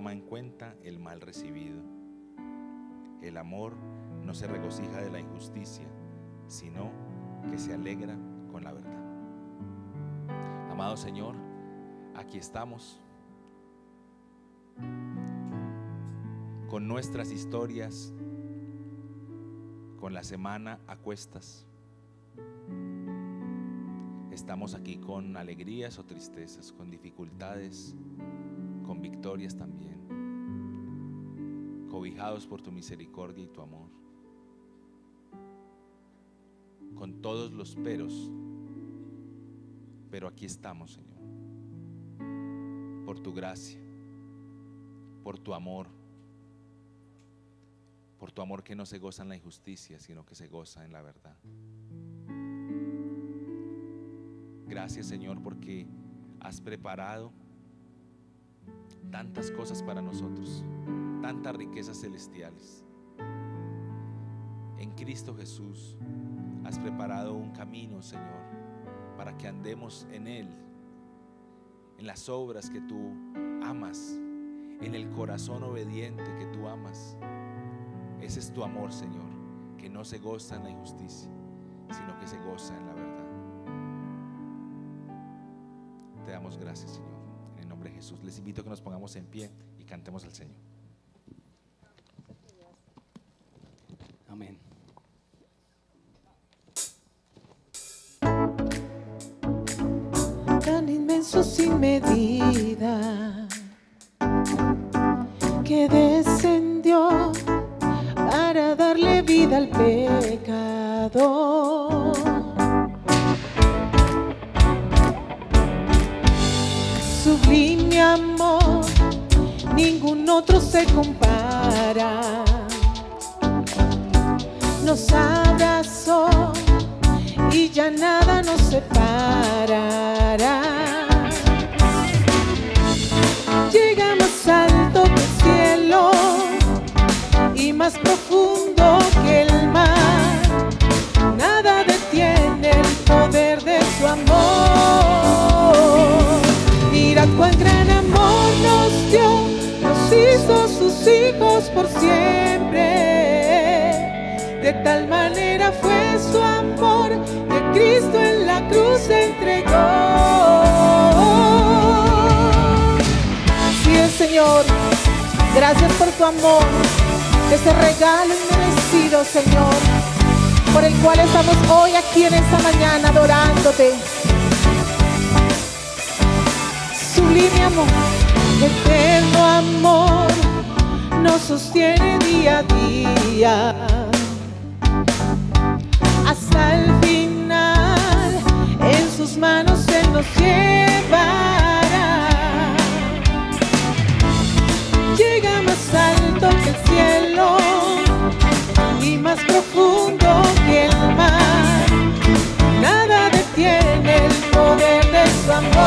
toma en cuenta el mal recibido. El amor no se regocija de la injusticia, sino que se alegra con la verdad. Amado Señor, aquí estamos con nuestras historias, con la semana a cuestas. Estamos aquí con alegrías o tristezas, con dificultades, con victorias también, cobijados por tu misericordia y tu amor, con todos los peros, pero aquí estamos, Señor, por tu gracia, por tu amor que no se goza en la injusticia, sino que se goza en la verdad. Gracias, Señor, porque has preparado tantas cosas para nosotros, tantas riquezas celestiales. En Cristo Jesús has preparado un camino, Señor, para que andemos en Él, en las obras que tú amas, en el corazón obediente que tú amas. Ese es tu amor, Señor, que no se goza en la injusticia, sino que se goza en la verdad. Te damos gracias, Señor, en el nombre de Jesús. Les invito a que nos pongamos en pie y cantemos al Señor. Amén. Tan inmenso sin medida, que descendió para darle vida al pecado. Sublime amor, ningún otro se compara. Nos abrazó y ya nada nos separará. Llega más alto que el cielo y más profundo que el mar. Nada detiene el poder de su amor. Mira cuán gran amor nos dio, nos hizo sus hijos por siempre. De tal manera fue su amor que Cristo en la cruz se entregó. Sí, Señor, gracias por tu amor, ese regalo inmerecido, Señor, por el cual estamos hoy aquí en esta mañana adorándote. Sublime amor, eterno amor, nos sostiene día a día. Hasta el final, en sus manos Él nos llevará. Llega más alto que el cielo y más profundo que el mar. Nada detiene el poder de su amor.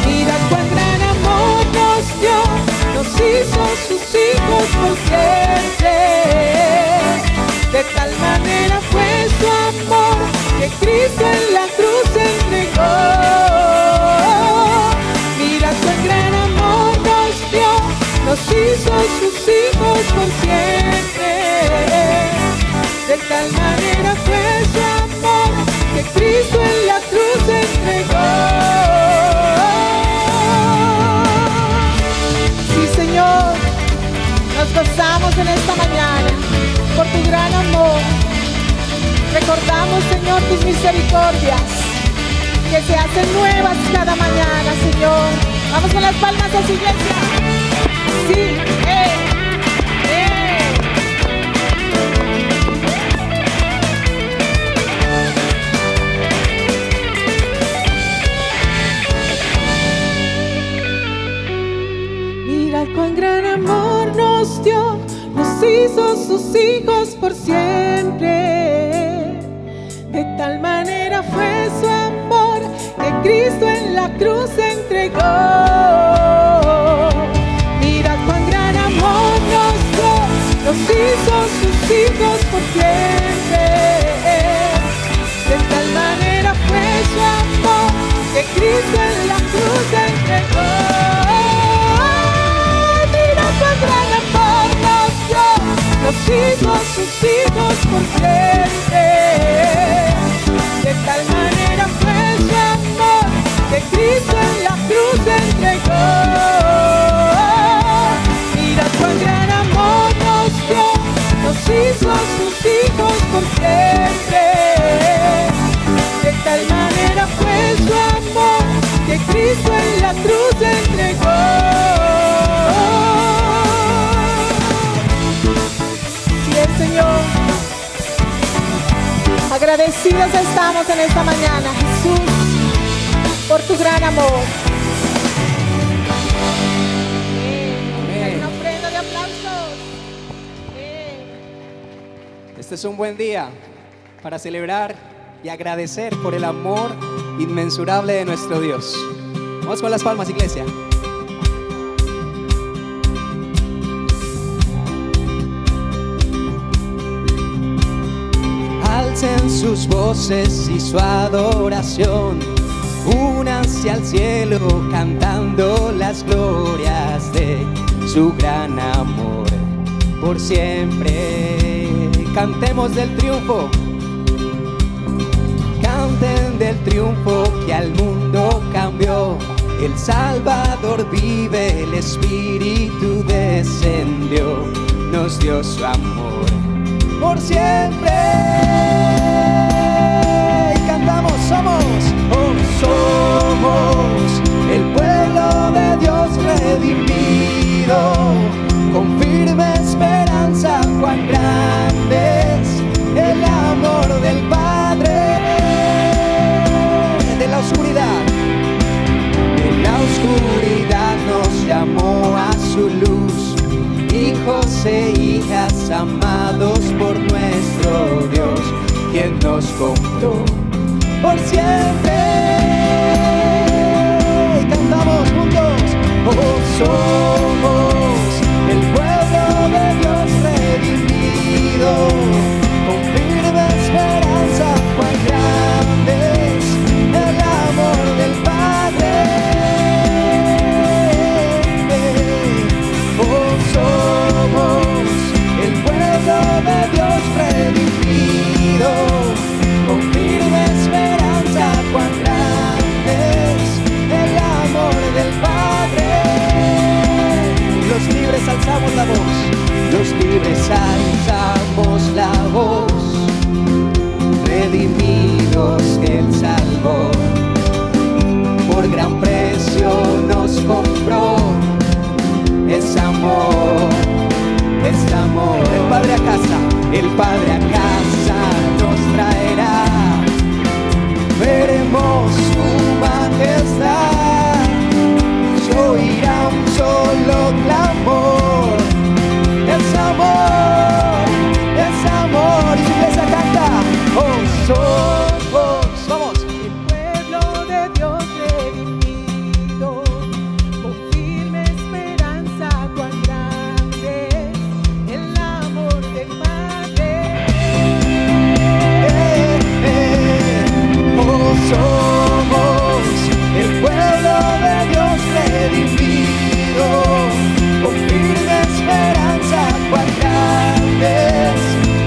Mira cuán gran amor nos dio, nos hizo sus hijos por siempre. De tal manera fue su amor que Cristo en la cruz se entregó. Mira cuán gran amor nos dio, nos hizo sus hijos por siempre. De tal manera fue su amor que Cristo en la cruz se entregó. Sí, Señor, nos gozamos en esta mañana por tu gran amor. Recordamos, Señor, tus misericordias que se hacen nuevas cada mañana, Señor. Vamos con las palmas a su iglesia. Sí, Mira cuán gran amor nos dio, nos hizo sus hijos por siempre. De tal manera fue su amor que Cristo en la cruz se entregó. Mira cuán gran amor nos dio, nos hizo sus hijos por siempre. De tal manera fue su amor que Cristo en la cruz se entregó. hijos sus hijos por siempre. De tal manera fue su amor, que Cristo en la cruz entregó. Mira cuán gran amor nos dio, nos hizo sus hijos por siempre. De tal manera fue su amor, que Cristo en la cruz entregó. Sí, el Señor. Agradecidos estamos en esta mañana, Jesús, por tu gran amor. Amén. Una ofrenda de aplausos. Este es un buen día para celebrar y agradecer por el amor inmensurable de nuestro Dios. Vamos con las palmas, iglesia. Alcen sus voces y su adoración, únanse al cielo cantando las glorias de su gran amor. Por siempre cantemos del triunfo, canten del triunfo que al mundo cambió. El Salvador vive, el Espíritu descendió, nos dio su amor. Por siempre cantamos, somos el pueblo de Dios redimido, con firme esperanza cuán grande es el amor del Padre. De la oscuridad nos llamó a su luz, hijos e hijas amados por nuestro Dios, quien nos compró por siempre. Cantamos juntos, somos el pueblo de Dios redimido, con firme esperanza cuán grande es el amor del Padre. Somos el pueblo de Dios redimido, con firme esperanza cuán grande es el amor del Padre. Los libres alzamos la voz, los libres alzamos la voz, redimidos que Él salvó, por gran precio nos compró. Es amor, es amor. El Padre a casa nos traerá, veremos su majestad, se oirá un solo clamor. Es amor, es amor. Y su iglesia canta, somos, vamos. El pueblo de Dios redimido, con firme esperanza cuán grande es el amor del Padre. Somos el pueblo de Dios redimido, con firme esperanza cuán grande es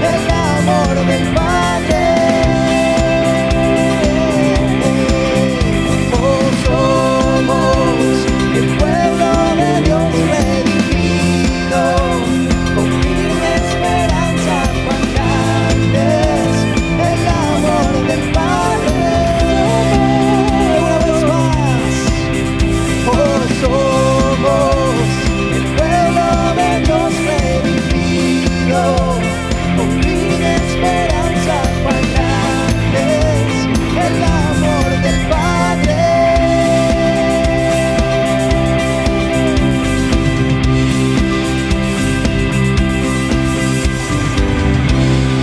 el amor del Padre. Somos el pueblo de Dios redimido, con firme esperanza cuán grande es el amor del Padre. Una vez más, somos el pueblo de Dios redimido, con firme esperanza cuán grande es el amor del Padre.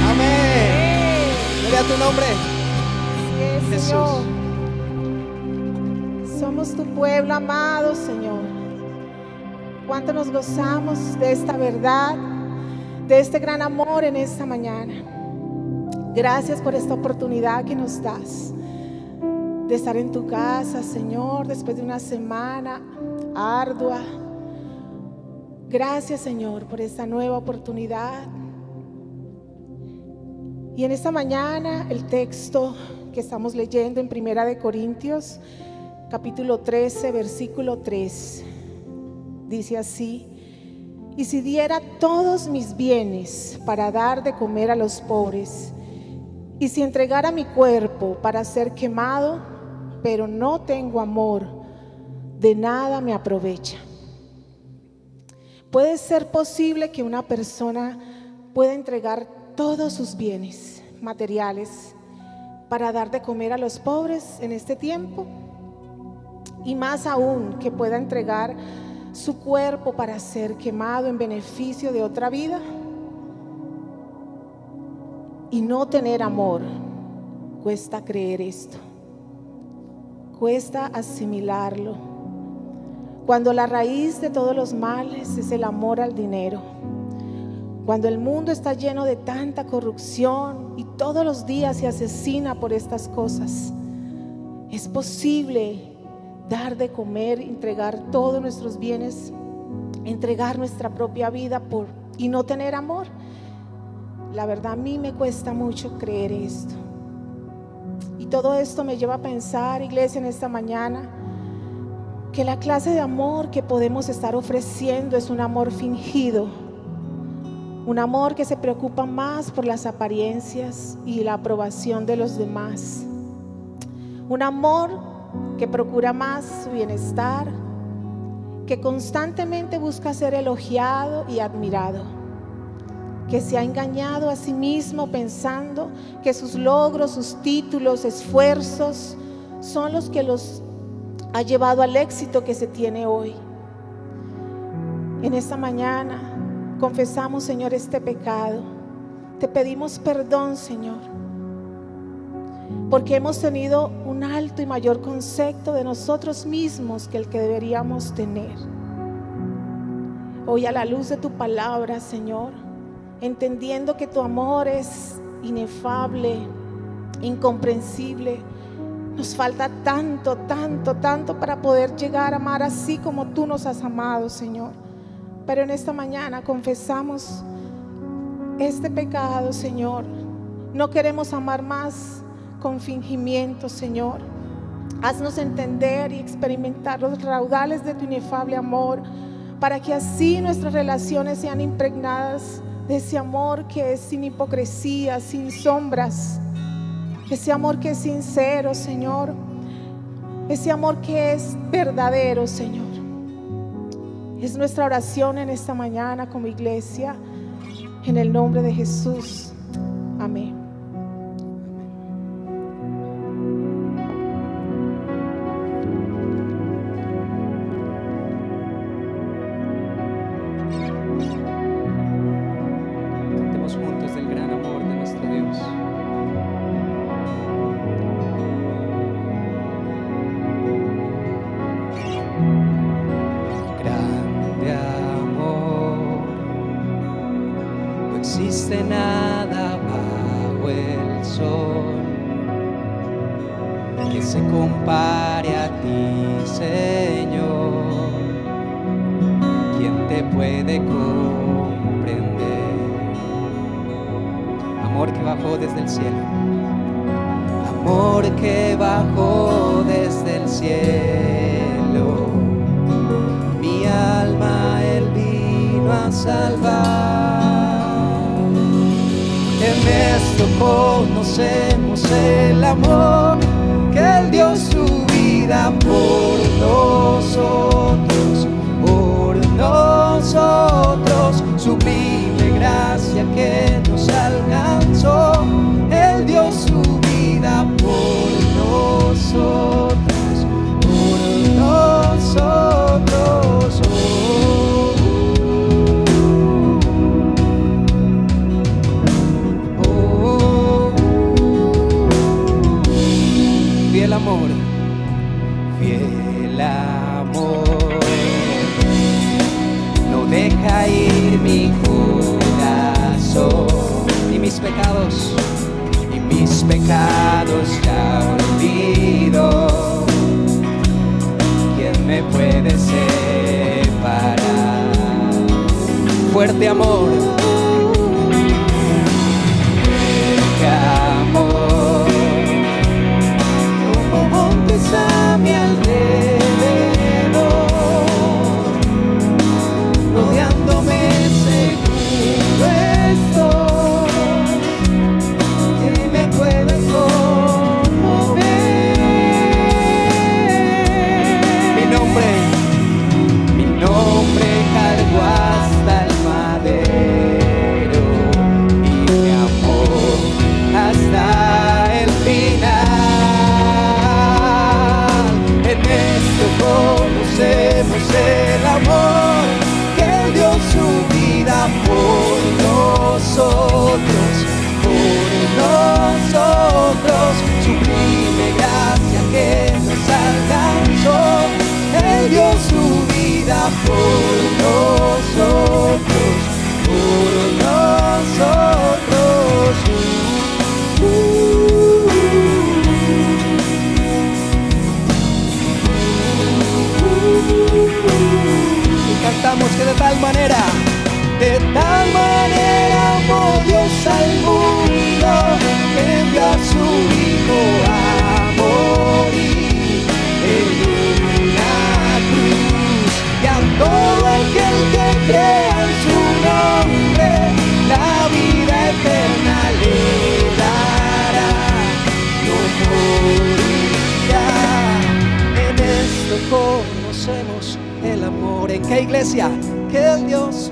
Amén. Gloria a tu nombre, Sí, Jesús. Señor. Somos tu pueblo amado, Señor. Cuánto nos gozamos de esta verdad, de este gran amor en esta mañana. Gracias por esta oportunidad que nos das de estar en tu casa, Señor, después de una semana ardua. Gracias, Señor, por esta nueva oportunidad Y en esta mañana el texto que estamos leyendo en 1 Corintios, capítulo 13, versículo 3, dice así: y si diera todos mis bienes para dar de comer a los pobres, y si entregara mi cuerpo para ser quemado, pero no tengo amor, de nada me aprovecha. Puede ser posible que una persona pueda entregar todos sus bienes materiales para dar de comer a los pobres en este tiempo, y más aún que pueda entregar su cuerpo para ser quemado en beneficio de otra vida y no tener amor. Cuesta creer esto, cuesta asimilarlo, cuando la raíz de todos los males es el amor al dinero, cuando el mundo está lleno de tanta corrupción y todos los días se asesina por estas cosas. Es posible dar de comer, entregar todos nuestros bienes, entregar nuestra propia vida y no tener amor. La verdad, a mí me cuesta mucho creer esto. Y todo esto me lleva a pensar, iglesia, en esta mañana, que la clase de amor que podemos estar ofreciendo es un amor fingido, un amor que se preocupa más por las apariencias y la aprobación de los demás, un amor que procura más su bienestar, que constantemente busca ser elogiado y admirado, que se ha engañado a sí mismo pensando que sus logros, sus títulos, esfuerzos son los que los ha llevado al éxito que se tiene hoy. En esta mañana confesamos, Señor, este pecado. Te pedimos perdón, Señor, porque hemos tenido un alto y mayor concepto de nosotros mismos que el que deberíamos tener. Hoy, a la luz de tu palabra, Señor, entendiendo que tu amor es inefable, incomprensible, nos falta tanto, tanto, tanto para poder llegar a amar así como tú nos has amado, Señor. Pero en esta mañana confesamos este pecado, Señor. No queremos amar más con fingimiento, Señor. Haznos entender y experimentar los raudales de tu inefable amor, para que así nuestras relaciones sean impregnadas de ese amor que es sin hipocresía, sin sombras, ese amor que es sincero, Señor, ese amor que es verdadero, Señor. Es nuestra oración en esta mañana como iglesia, en el nombre de Jesús. Amén. Cantemos juntos del gran amor de nuestro Dios. Grande amor, no existe nada bajo el sol que se compare a ti, Señor. ¿Quién te puede comprender? Amor que bajó desde el cielo, amor que bajó desde el cielo. Mi alma Él vino a salvar. En esto conocemos el amor que Él dio su vida por nosotros, sublime gracia que nos alcanzó. Él dio su vida por nosotros, Fiel amor, fiel amor, no deja ir mi corazón, y mis pecados ya olvido. ¿Quién me puede separar? Fuerte amor, amor, que Él dio su vida por nosotros, sublime gracia que nos alcanzó. Él dio su vida por nosotros, por nosotros. Y cantamos que de tal manera amó Dios al mundo, que envió a su Hijo a morir en una cruz, y a todo aquel que crea en su nombre la vida eterna le dará, no morirá. En esto conocemos el amor. ¿En qué iglesia? Que Él dio su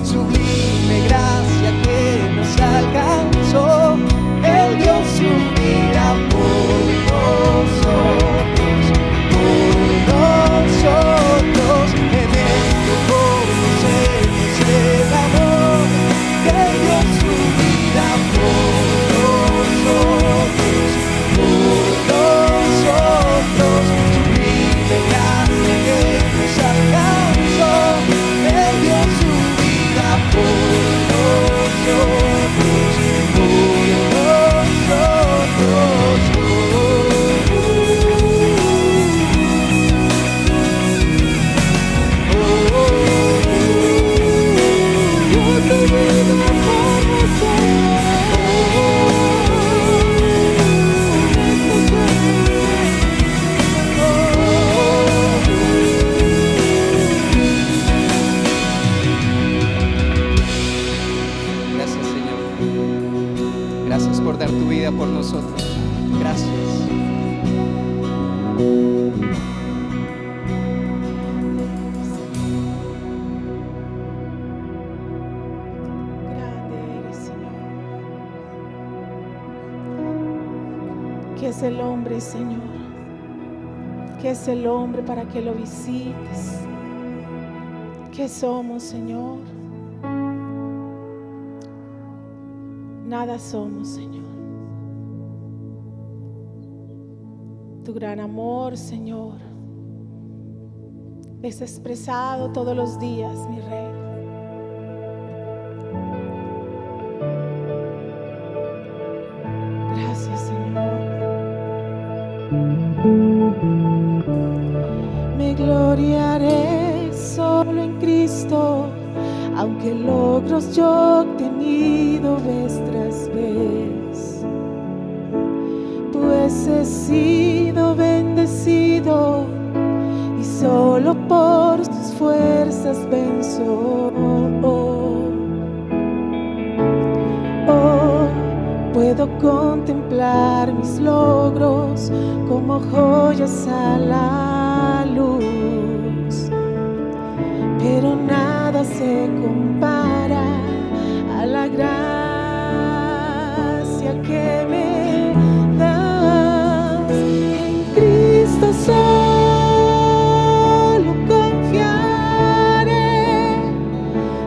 sublime gracia que nos alcanzó. Él dio su vida por nosotros, por nosotros. En esto conocemos el amor, que Él dio su vida por nosotros, por nosotros. Sublime gracia que nos alcanzó. Él dio su vida por nosotros, por nosotros. Dio su vida por Gracias, Señor. Gracias por dar tu vida por nosotros. Gracias. Grande eres, Señor. ¿Qué es el hombre, Señor? ¿Qué es el hombre para que lo visites? ¿Qué somos, Señor? Nada somos, Señor. Tu gran amor, Señor, es expresado todos los días, mi Rey. Gracias, Señor. Me gloriaré solo en Cristo, aunque logros yo obtenido vez tras vez, pues he sido bendecido y solo por tus fuerzas venzo. Puedo contemplar mis logros como joyas a la luz, pero nada se compara a la gracia que me das. En Cristo solo confiaré,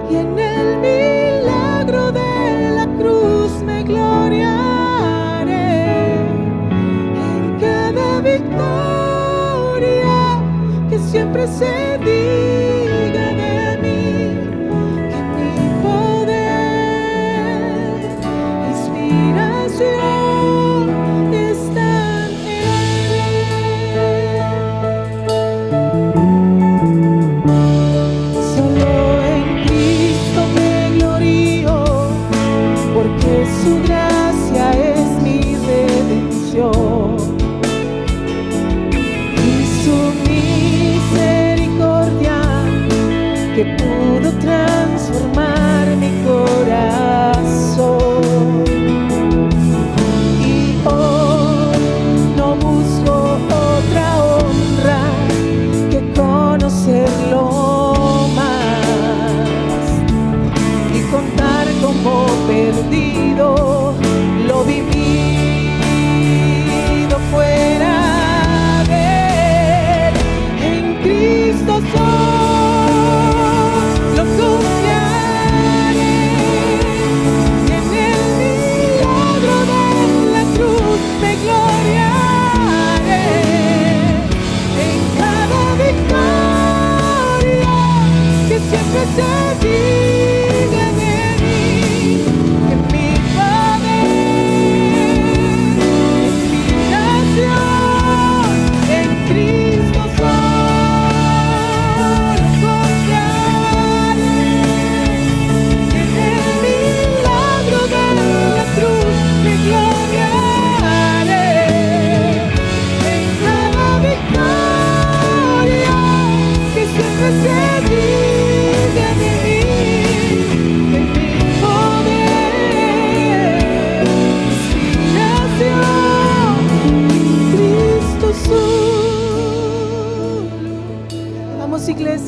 y en el milagro de la cruz me gloriaré. En cada victoria que siempre se diga de mí, que mi poder, inspiración están en Él. Solo en Cristo me glorío, porque su gracia es mi redención. Y su misericordia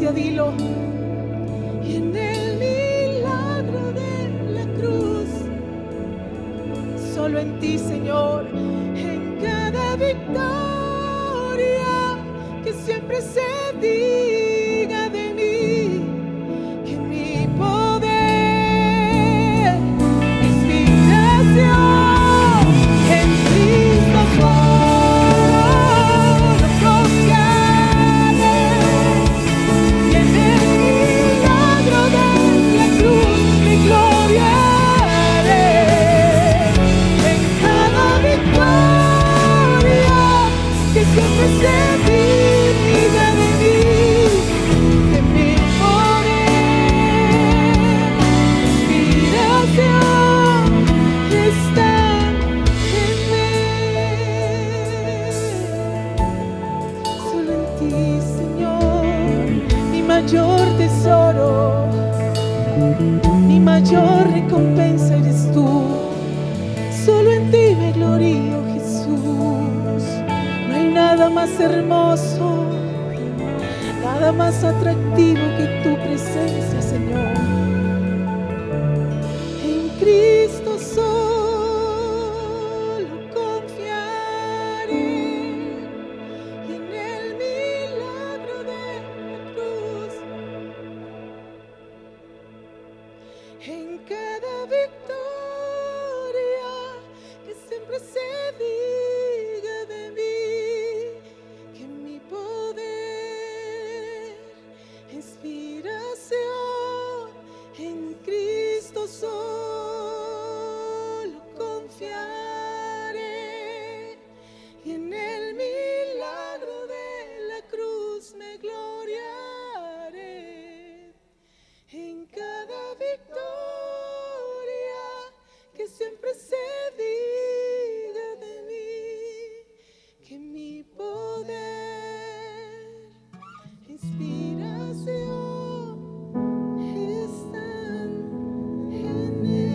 iglesia, dilo. Y en el milagro de la cruz, solo en ti, Señor, en cada victoria, que siempre se diga de mí que mi poder, inspiración en Cristo solo confiaré. Y en el milagro de la cruz me gloriaré. En cada victoria, que siempre se diga de mí que mi poder, inspiración está en mí. Solo en ti, Señor, mi mayor tesoro, mi mayor recompensa eres tú. Solo en ti me glorío, Jesús. No hay nada más hermoso, nada más atractivo que tu presencia, Señor. En Cristo solo confiaré. Y en el milagro de la cruz, en cada victoria, que siempre se diga de mí que mi poder, inspiración en Cristo solo confiaré. Y en el milagro de la cruz me gloriaré. En cada victoria, que siempre se diga de mí que mi poder, inspiración están en él.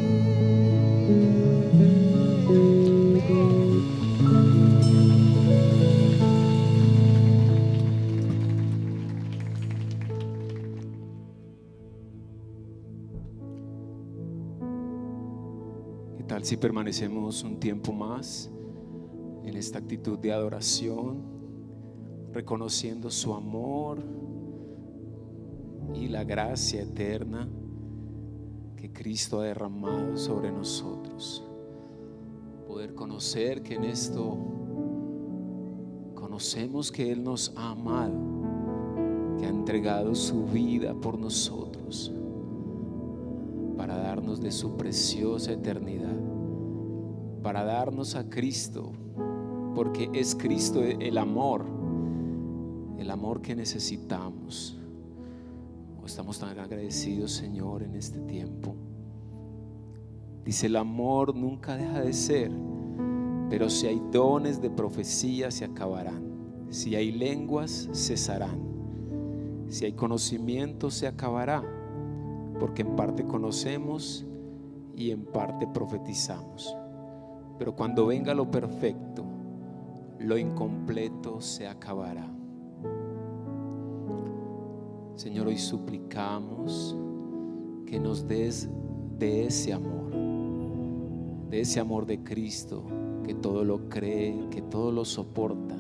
¿Qué tal si permanecemos un tiempo más en esta actitud de adoración, reconociendo su amor y la gracia eterna que Cristo ha derramado sobre nosotros? Poder conocer que en esto conocemos que Él nos ha amado, que ha entregado su vida por nosotros para darnos de su preciosa eternidad, para darnos a Cristo, porque es Cristo el amor que necesitamos. Estamos tan agradecidos, Señor, en este tiempo. Dice: el amor nunca deja de ser, pero si hay dones de profecía se acabarán, si hay lenguas cesarán, si hay conocimiento se acabará, porque en parte conocemos y en parte profetizamos. Pero cuando venga lo perfecto, lo incompleto se acabará. Señor, hoy suplicamos que nos des de ese amor de Cristo, que todo lo cree, que todo lo soporta,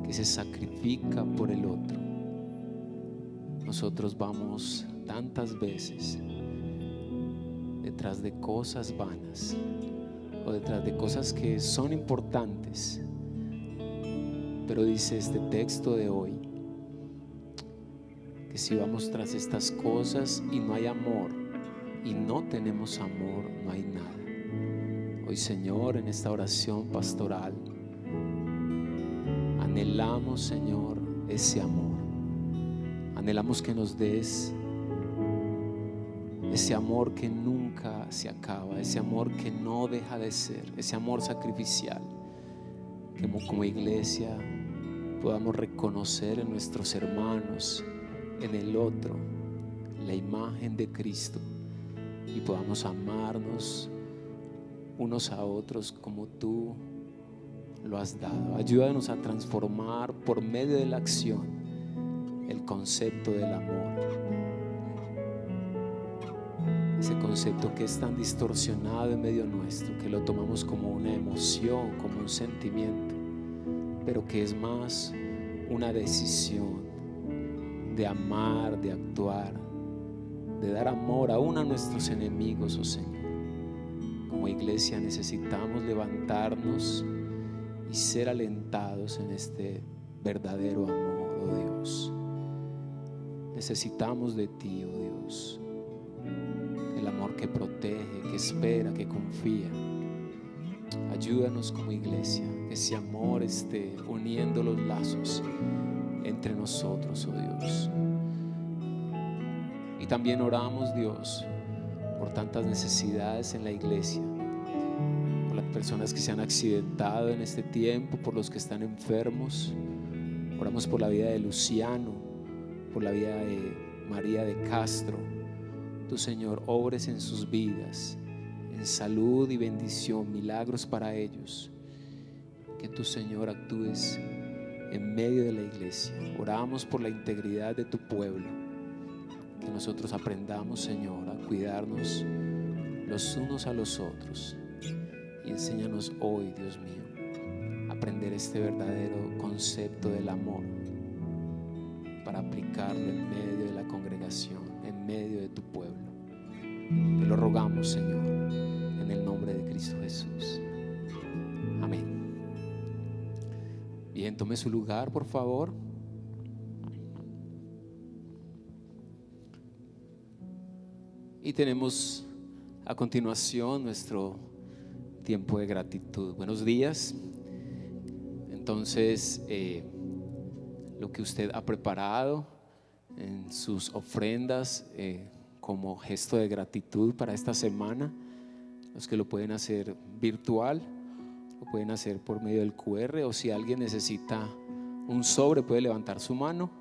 que se sacrifica por el otro. Nosotros vamos tantas veces detrás de cosas vanas o detrás de cosas que son importantes, pero dice este texto de hoy que si vamos tras estas cosas y no hay amor y no tenemos amor, no hay nada. Hoy, Señor, en esta oración pastoral anhelamos, Señor, ese amor. Anhelamos que nos des ese amor que nunca se acaba, ese amor que no deja de ser, ese amor sacrificial, que como iglesia podamos reconocer en nuestros hermanos, en el otro, la imagen de Cristo, y podamos amarnos unos a otros como tú lo has dado. Ayúdanos a transformar por medio de la acción el concepto del amor. Ese concepto que es tan distorsionado en medio nuestro, que lo tomamos como una emoción, como un sentimiento, pero que es más una decisión de amar, de actuar, de dar amor aún a nuestros enemigos, oh Señor. Como iglesia necesitamos levantarnos y ser alentados en este verdadero amor, oh Dios. Necesitamos de ti, oh Dios, el amor que protege, que espera, que confía. Ayúdanos como iglesia, que ese amor esté uniendo los lazos entre nosotros, oh Dios. Y también oramos, Dios, por tantas necesidades en la iglesia, por las personas que se han accidentado en este tiempo, por los que están enfermos. Oramos por la vida de Luciano, por la vida de María de Castro. Tu Señor, obres en sus vidas, en salud y bendición, milagros para ellos. Que tu Señor actúes en medio de la iglesia. Oramos por la integridad de tu pueblo. Que nosotros aprendamos, Señor, a cuidarnos los unos a los otros. Y enséñanos hoy, Dios mío, a aprender este verdadero concepto del amor para aplicarlo en medio de la congregación, en medio de tu pueblo. Te lo rogamos, Señor, en el nombre de Cristo Jesús. Amén. Bien, tome su lugar, por favor. Y tenemos a continuación nuestro tiempo de gratitud. Buenos días. Entonces, lo que usted ha preparado en sus ofrendas como gesto de gratitud para esta semana, los que lo pueden hacer virtual, lo pueden hacer por medio del QR, o si alguien necesita un sobre, puede levantar su mano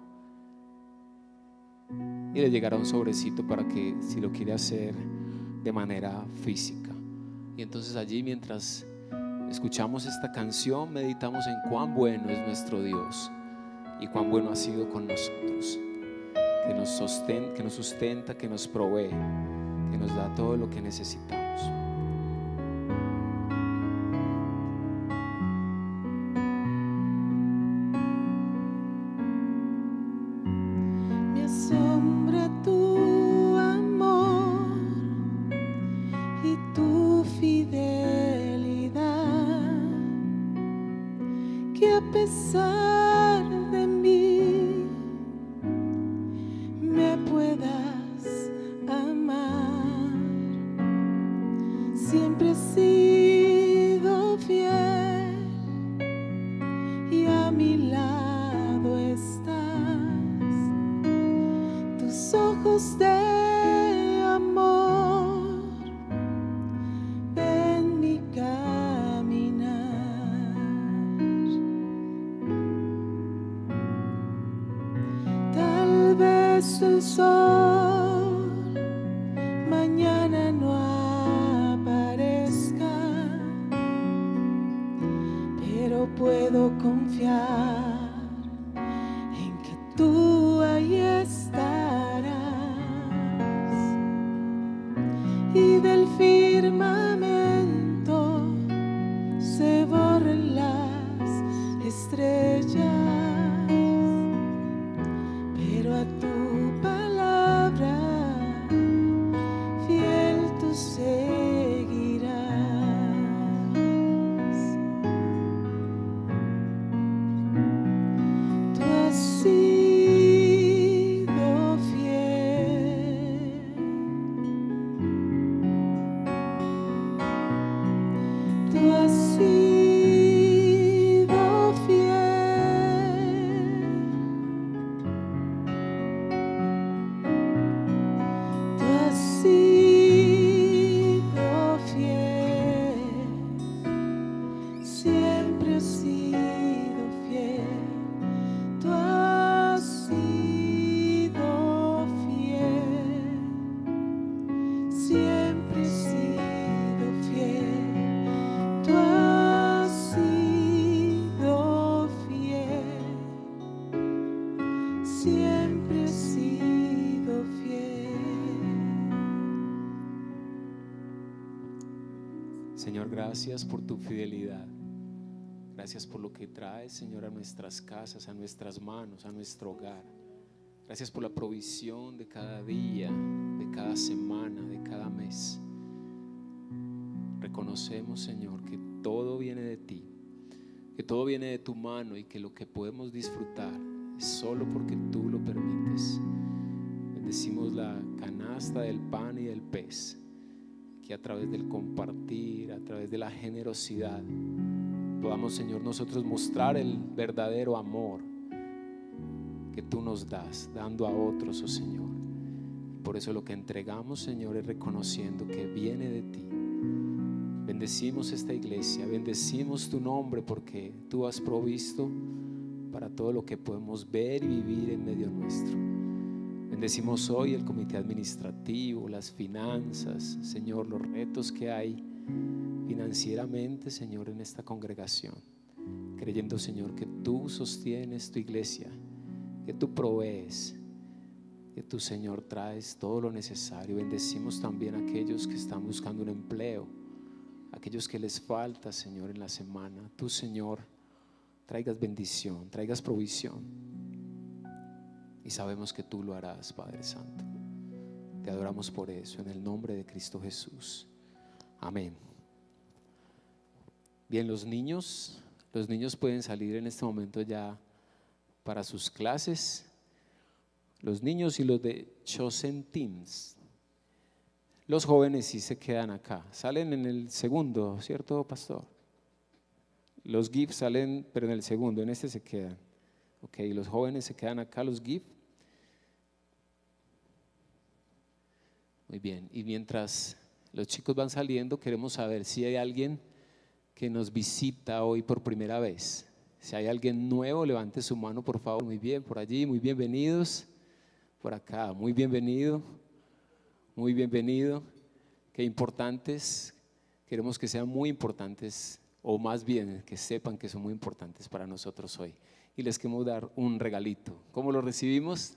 y le llegará un sobrecito para que, si lo quiere hacer de manera física. Y entonces allí, mientras escuchamos esta canción, meditamos en cuán bueno es nuestro Dios y cuán bueno ha sido con nosotros, que nos sustenta, que nos provee, que nos da todo lo que necesitamos. El sol mañana no aparezca, pero puedo confiar en que tú ahí estarás, y del firmamento se borren las estrellas, pero a tu palabra fiel tú seguirás. Tú has sido gracias por tu fidelidad. Gracias por lo que traes, Señor, a nuestras casas, a nuestras manos, a nuestro hogar. Gracias por la provisión de cada día, de cada semana, de cada mes. Reconocemos, Señor, que todo viene de ti, que todo viene de tu mano y que lo que podemos disfrutar es solo porque tú lo permites. Bendecimos la canasta del pan y del pez, que a través del compartir, a través de la generosidad, podamos, Señor, nosotros mostrar el verdadero amor que tú nos das, dando a otros, oh Señor. Y por eso lo que entregamos, Señor, es reconociendo que viene de ti. Bendecimos esta iglesia, bendecimos tu nombre, porque tú has provisto para todo lo que podemos ver y vivir en medio nuestro. Bendecimos hoy el comité administrativo, las finanzas, Señor, los retos que hay financieramente, Señor, en esta congregación, creyendo, Señor, que tú sostienes tu iglesia, que tú provees, que tú, Señor, traes todo lo necesario. Bendecimos también a aquellos que están buscando un empleo, aquellos que les falta, Señor, en la semana. Tú, Señor, traigas bendición, traigas provisión, y sabemos que tú lo harás, Padre Santo. Te adoramos por eso, en el nombre de Cristo Jesús. Amén. Bien, los niños pueden salir en este momento ya para sus clases. Los niños y los de Chosen Teams. Los jóvenes sí se quedan acá. Salen en el segundo, ¿cierto, pastor? Los GIF salen, pero en el segundo, en este se quedan. Ok, los jóvenes se quedan acá, los GIF. Muy bien, y mientras los chicos van saliendo, queremos saber si hay alguien que nos visita hoy por primera vez. Si hay alguien nuevo, levante su mano, por favor. Muy bien, por allí, muy bienvenidos. Por acá, muy bienvenido. Muy bienvenido. Qué importantes, queremos que sean muy importantes, o más bien que sepan que son muy importantes para nosotros hoy. Y les queremos dar un regalito. ¿Cómo lo recibimos?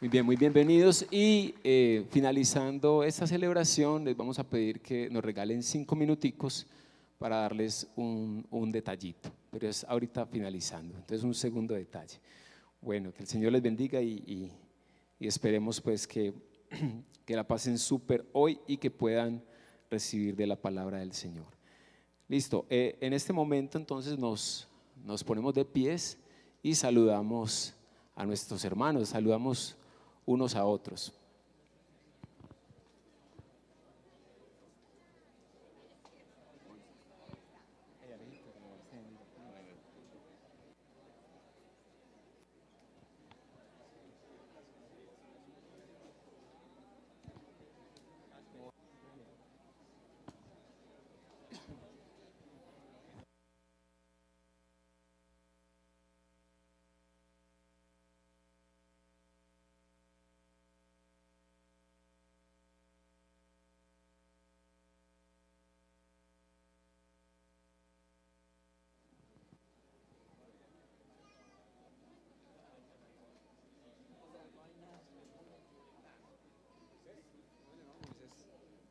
Muy bien, muy bienvenidos. Y finalizando esta celebración, les vamos a pedir que nos regalen 5 minuticos para darles un detallito, pero es ahorita finalizando, entonces un segundo detalle. Bueno, que el Señor les bendiga y esperemos pues que la pasen súper hoy y que puedan recibir de la palabra del Señor. Listo, en este momento entonces nos ponemos de pies y saludamos a nuestros hermanos, saludamos unos a otros.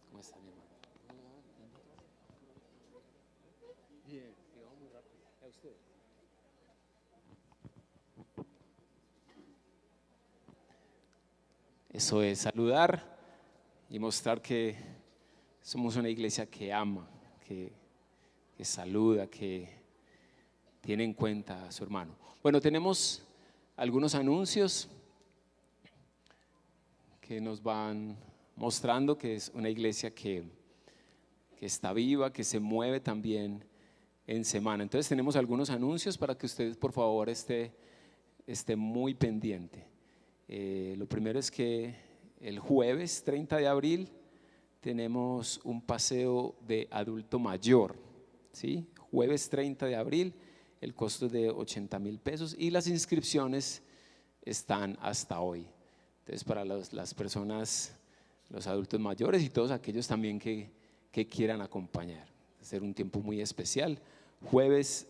¿Cómo está, mi hermano? Bien, quedó muy rápido. ¿A usted? Eso es saludar y mostrar que somos una iglesia que ama, que saluda, que tiene en cuenta a su hermano. Bueno, tenemos algunos anuncios que nos van mostrando que es una iglesia que está viva, que se mueve también en semana. Entonces tenemos algunos anuncios para que ustedes por favor esté muy pendiente. Lo primero es que el jueves 30 de abril tenemos un paseo de adulto mayor, ¿sí? Jueves 30 de abril, el costo es de 80,000 pesos y las inscripciones están hasta hoy. Entonces para las personas, los adultos mayores y todos aquellos también que quieran acompañar, va a ser un tiempo muy especial, jueves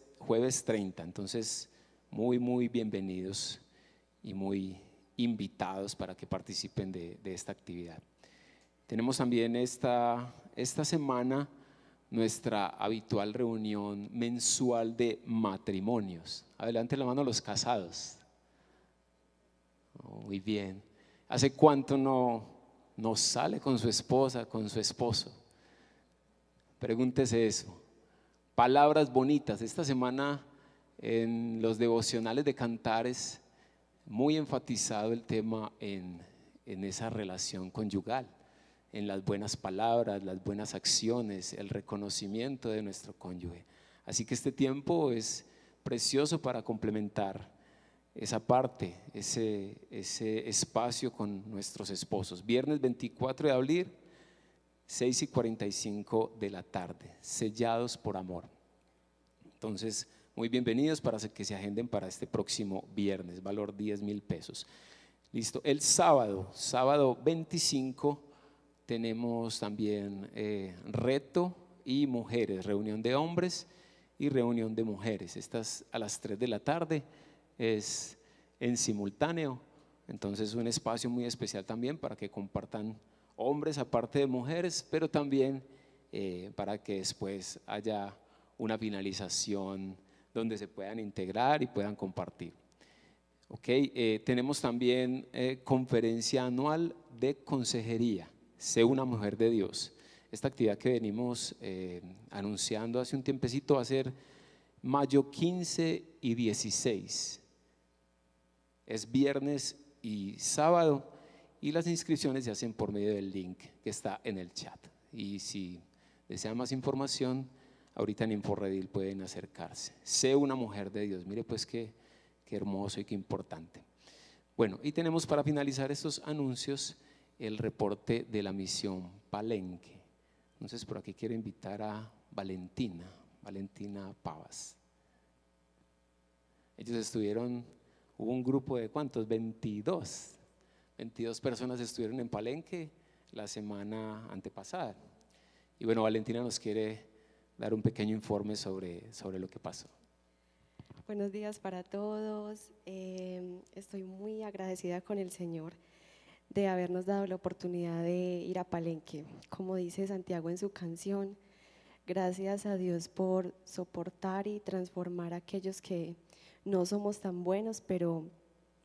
30, entonces muy bienvenidos y muy invitados para que participen de esta actividad. Tenemos también esta semana nuestra habitual reunión mensual de matrimonios. Adelante la mano los casados. Oh, muy bien. ¿Hace cuánto no sale con su esposa, con su esposo? Pregúntese eso. Palabras bonitas. Esta semana en los devocionales de Cantares, muy enfatizado el tema en esa relación conyugal, en las buenas palabras, las buenas acciones, el reconocimiento de nuestro cónyuge. Así que este tiempo es precioso para complementar esa parte, ese espacio con nuestros esposos. Viernes 24 de abril, 6:45 de la tarde, sellados por amor. Entonces, muy bienvenidos para que se agenden para este próximo viernes, valor 10,000 pesos. Listo, el sábado 25 tenemos también reto y mujeres, reunión de hombres y reunión de mujeres. Estas a las 3 de la tarde, es en simultáneo, entonces un espacio muy especial también para que compartan hombres aparte de mujeres, pero también para que después haya una finalización donde se puedan integrar y puedan compartir. Tenemos también conferencia anual de consejería, Sé una mujer de Dios. Esta actividad que venimos anunciando hace un tiempecito va a ser mayo 15 y 16. Es viernes y sábado y las inscripciones se hacen por medio del link que está en el chat. Y si desean más información, ahorita en InfoRedil pueden acercarse. Sé una mujer de Dios. Mire pues qué hermoso y qué importante. Bueno, y tenemos para finalizar estos anuncios el reporte de la misión Palenque. Entonces por aquí quiero invitar a Valentina Pavas. Ellos estuvieron, hubo un grupo de ¿cuántos? 22 personas estuvieron en Palenque la semana antepasada. Y bueno, Valentina nos quiere dar un pequeño informe sobre lo que pasó. Buenos días para todos. Estoy muy agradecida con el Señor de habernos dado la oportunidad de ir a Palenque. Como dice Santiago en su canción, gracias a Dios por soportar y transformar a aquellos que no somos tan buenos, pero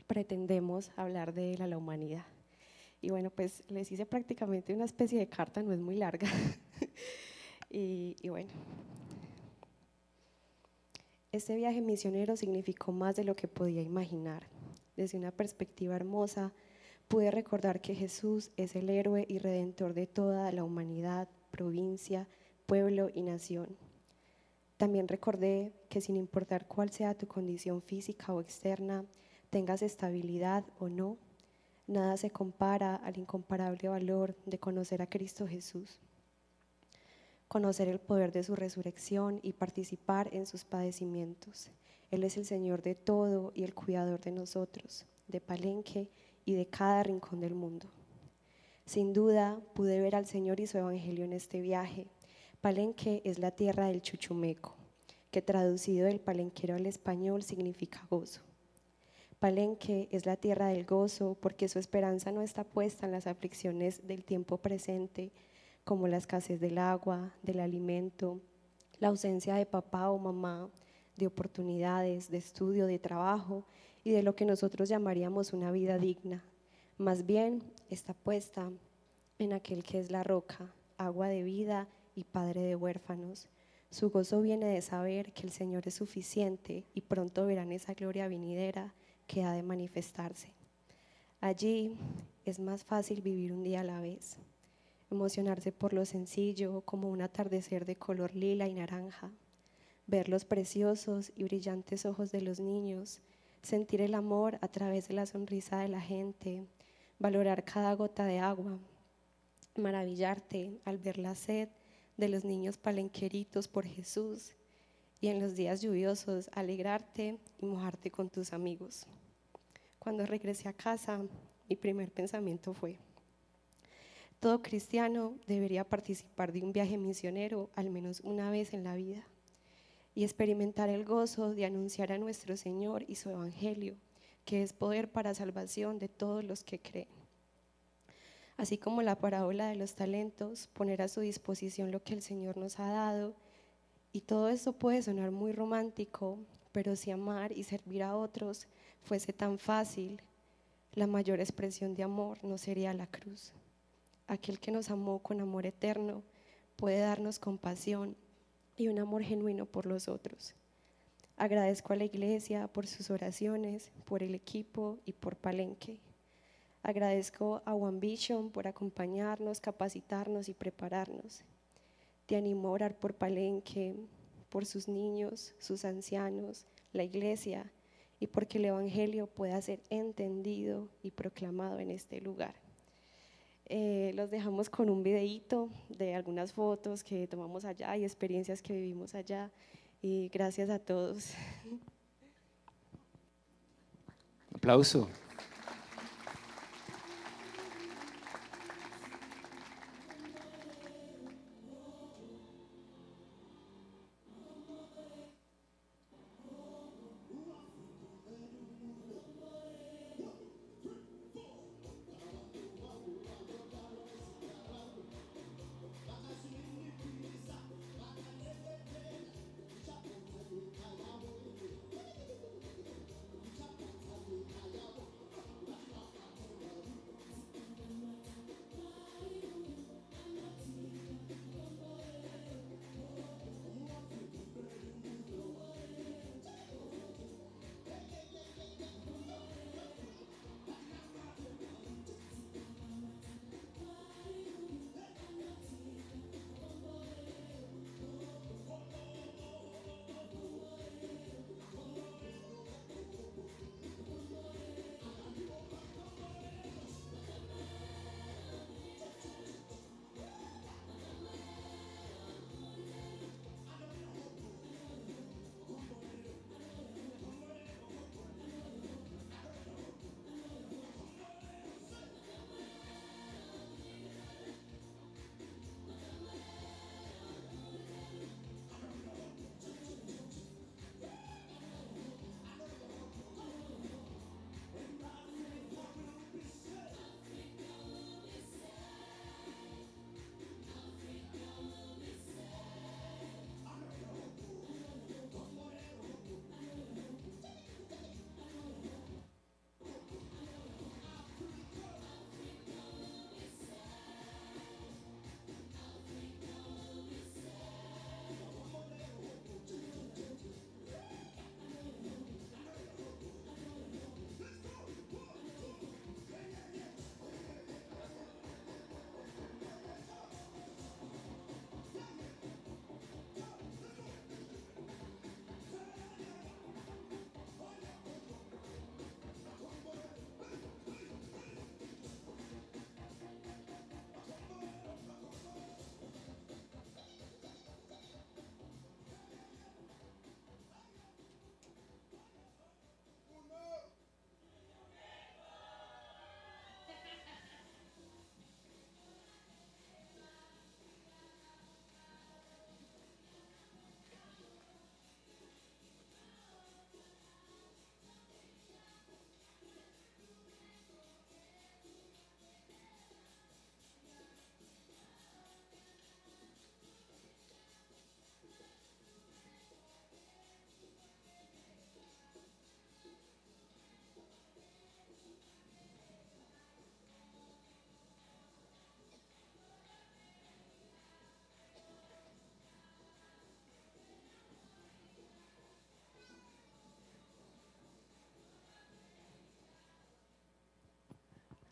pretendemos hablar de Él a la humanidad. Y bueno, pues les hice prácticamente una especie de carta, no es muy larga. y bueno, este viaje misionero significó más de lo que podía imaginar. Desde una perspectiva hermosa, pude recordar que Jesús es el héroe y redentor de toda la humanidad, provincia, pueblo y nación. También recordé que sin importar cuál sea tu condición física o externa, tengas estabilidad o no, nada se compara al incomparable valor de conocer a Cristo Jesús, conocer el poder de su resurrección y participar en sus padecimientos. Él es el Señor de todo y el cuidador de nosotros, de Palenque y de cada rincón del mundo. Sin duda pude ver al Señor y su evangelio en este viaje. Palenque es la tierra del chuchumeco, que traducido del palenquero al español significa gozo. Palenque es la tierra del gozo porque su esperanza no está puesta en las aflicciones del tiempo presente, como la escasez del agua, del alimento, la ausencia de papá o mamá, de oportunidades, de estudio, de trabajo y de lo que nosotros llamaríamos una vida digna. Más bien está puesta en aquel que es la roca, agua de vida y padre de huérfanos. Su gozo viene de saber que el Señor es suficiente y pronto verán esa gloria venidera que ha de manifestarse. Allí es más fácil vivir un día a la vez, emocionarse por lo sencillo como un atardecer de color lila y naranja, ver los preciosos y brillantes ojos de los niños, sentir el amor a través de la sonrisa de la gente, valorar cada gota de agua, maravillarte al ver la sed de los niños palenqueritos por Jesús y en los días lluviosos alegrarte y mojarte con tus amigos. Cuando regresé a casa, mi primer pensamiento fue: todo cristiano debería participar de un viaje misionero al menos una vez en la vida y experimentar el gozo de anunciar a nuestro Señor y su evangelio, que es poder para salvación de todos los que creen. Así como la parábola de los talentos, poner a su disposición lo que el Señor nos ha dado. Y todo esto puede sonar muy romántico, pero si amar y servir a otros fuese tan fácil, la mayor expresión de amor no sería la cruz. Aquel que nos amó con amor eterno puede darnos compasión y un amor genuino por los otros. Agradezco a la iglesia por sus oraciones, por el equipo y por Palenque. Agradezco a One Vision por acompañarnos, capacitarnos y prepararnos. Te animo a orar por Palenque, por sus niños, sus ancianos, la iglesia y porque el Evangelio pueda ser entendido y proclamado en este lugar. Los dejamos con un videíto de algunas fotos que tomamos allá y experiencias que vivimos allá. Y gracias a todos. Aplauso.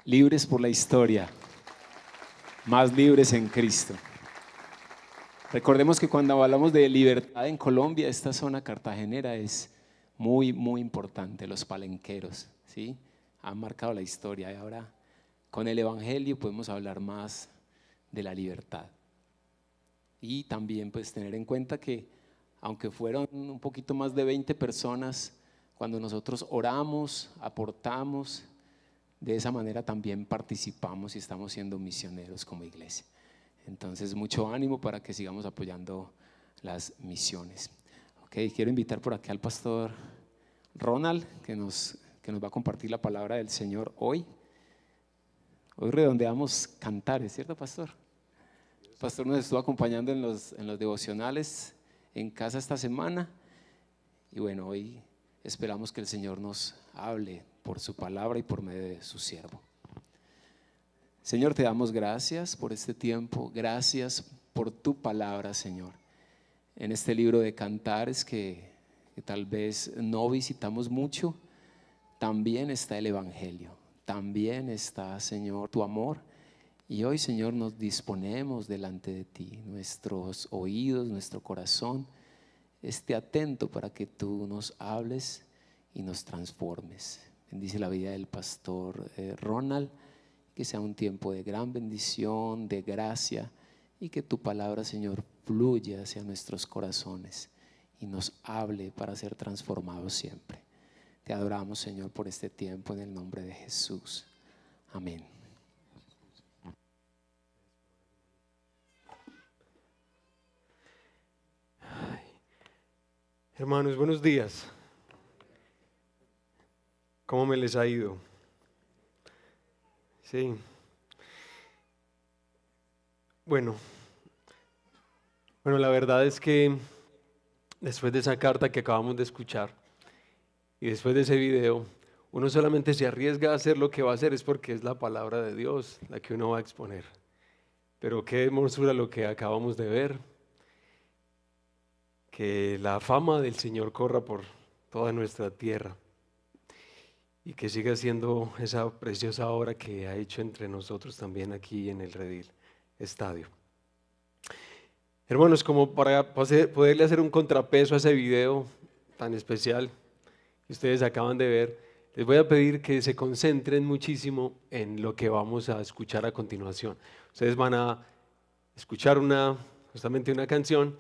Libres por la historia, más libres en Cristo. Recordemos que cuando hablamos de libertad en Colombia, esta zona cartagenera es muy, muy importante. Los palenqueros, ¿sí? Han marcado la historia y ahora con el Evangelio podemos hablar más de la libertad. Y también pues tener en cuenta que aunque fueron un poquito más de 20 personas, cuando nosotros oramos, aportamos, de esa manera también participamos y estamos siendo misioneros como iglesia. Entonces, mucho ánimo para que sigamos apoyando las misiones. Quiero invitar por aquí al pastor Ronald, que nos va a compartir la palabra del Señor hoy. Hoy redondeamos Cantares, ¿cierto, pastor? El pastor nos estuvo acompañando en los devocionales en casa esta semana. Y bueno, hoy esperamos que el Señor nos hable por su palabra y por medio de su siervo. Señor, te damos gracias por este tiempo. Gracias por tu palabra, Señor. En este libro de Cantares que tal vez no visitamos mucho, también está el Evangelio. También está, Señor, tu amor. Y hoy, Señor, nos disponemos delante de ti. Nuestros oídos, nuestro corazón esté atento para que tú nos hables y nos transformes. Bendice la vida del pastor Ronald, que sea un tiempo de gran bendición, de gracia, y que tu palabra, Señor, fluya hacia nuestros corazones y nos hable para ser transformados siempre. Te adoramos, Señor, por este tiempo en el nombre de Jesús. Amén. Hermanos, buenos días. ¿Cómo me les ha ido? Sí. Bueno, la verdad es que después de esa carta que acabamos de escuchar y después de ese video, uno solamente se arriesga a hacer lo que va a hacer es porque es la palabra de Dios la que uno va a exponer. Pero qué hermosura lo que acabamos de ver. Que la fama del Señor corra por toda nuestra tierra y que siga siendo esa preciosa obra que ha hecho entre nosotros también aquí en el Redil Estadio. Hermanos, como para poderle hacer un contrapeso a ese video tan especial que ustedes acaban de ver, les voy a pedir que se concentren muchísimo en lo que vamos a escuchar a continuación. Ustedes van a escuchar justamente una canción,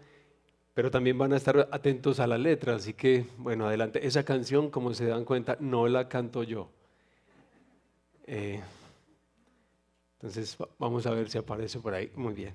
pero también van a estar atentos a la letra, así que, bueno, adelante. Esa canción, como se dan cuenta, no la canto yo. Entonces, vamos a ver si aparece por ahí. Muy bien.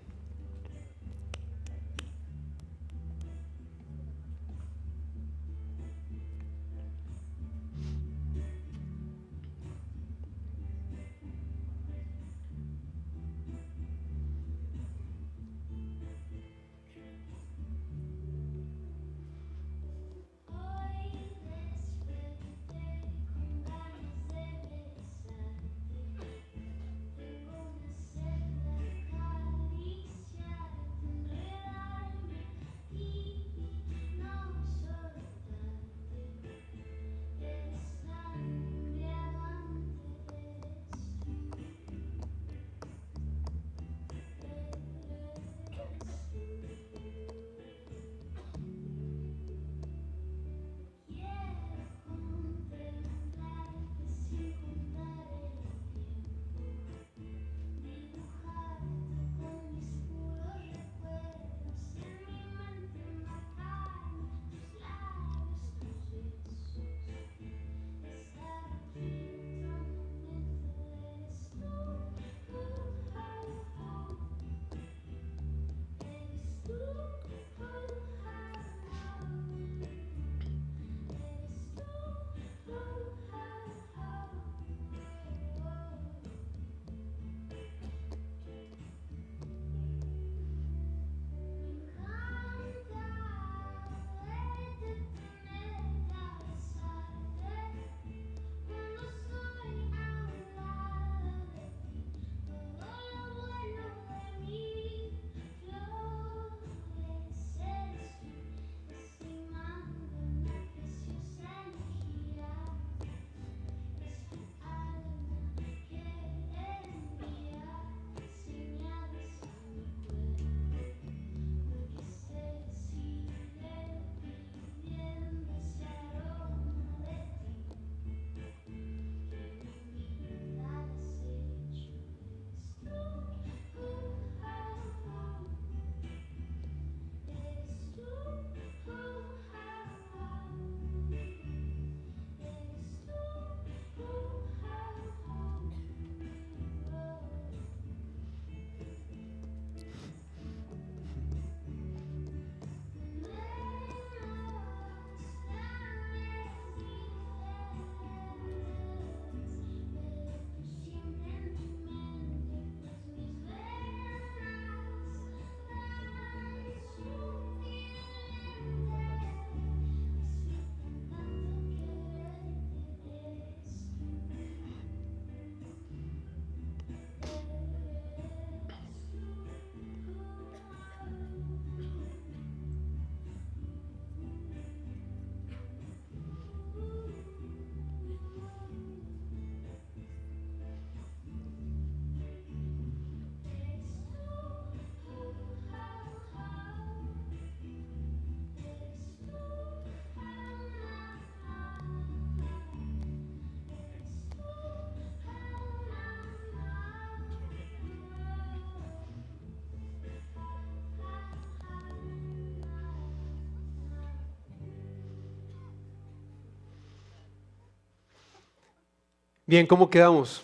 Bien, ¿cómo quedamos?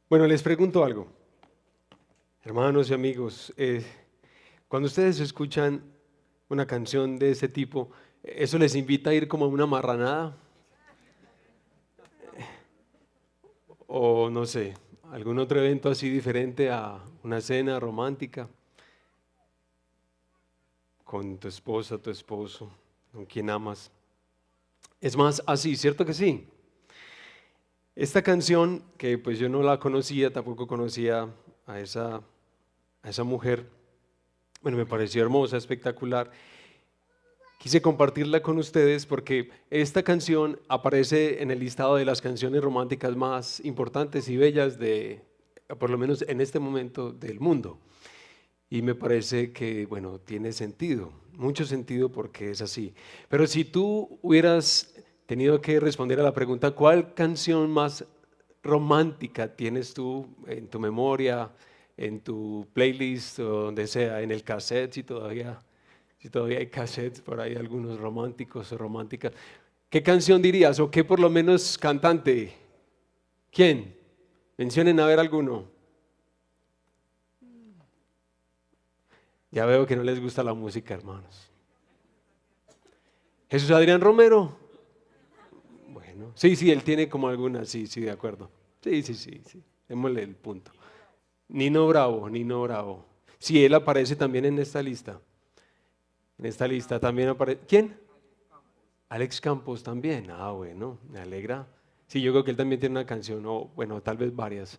Bueno, les pregunto algo. Hermanos y amigos, cuando ustedes escuchan una canción de ese tipo, ¿eso les invita a ir como a una marranada? O no sé, algún otro evento así diferente a una cena romántica con tu esposa, tu esposo, con quien amas. Es más así, ¿cierto que sí? Esta canción, que pues yo no la conocía, tampoco conocía a esa mujer, bueno, me pareció hermosa, espectacular. Quise compartirla con ustedes porque esta canción aparece en el listado de las canciones románticas más importantes y bellas por lo menos en este momento, del mundo. Y me parece que, bueno, tiene sentido, mucho sentido porque es así. Pero si tú hubieras tenido que responder a la pregunta, ¿cuál canción más romántica tienes tú en tu memoria, en tu playlist o donde sea, en el cassette, si todavía hay cassettes por ahí, algunos románticos o románticas? ¿Qué canción dirías o qué por lo menos cantante? ¿Quién? Mencionen a ver alguno. Ya veo que no les gusta la música, hermanos. Jesús Adrián Romero. Bueno, sí, él tiene como alguna, sí, de acuerdo. Sí. Démosle el punto. Nino Bravo. Sí, él aparece también en esta lista. En esta lista también aparece. ¿Quién? Alex Campos también. Ah, bueno, me alegra. Sí, yo creo que él también tiene una canción, o bueno, tal vez varias.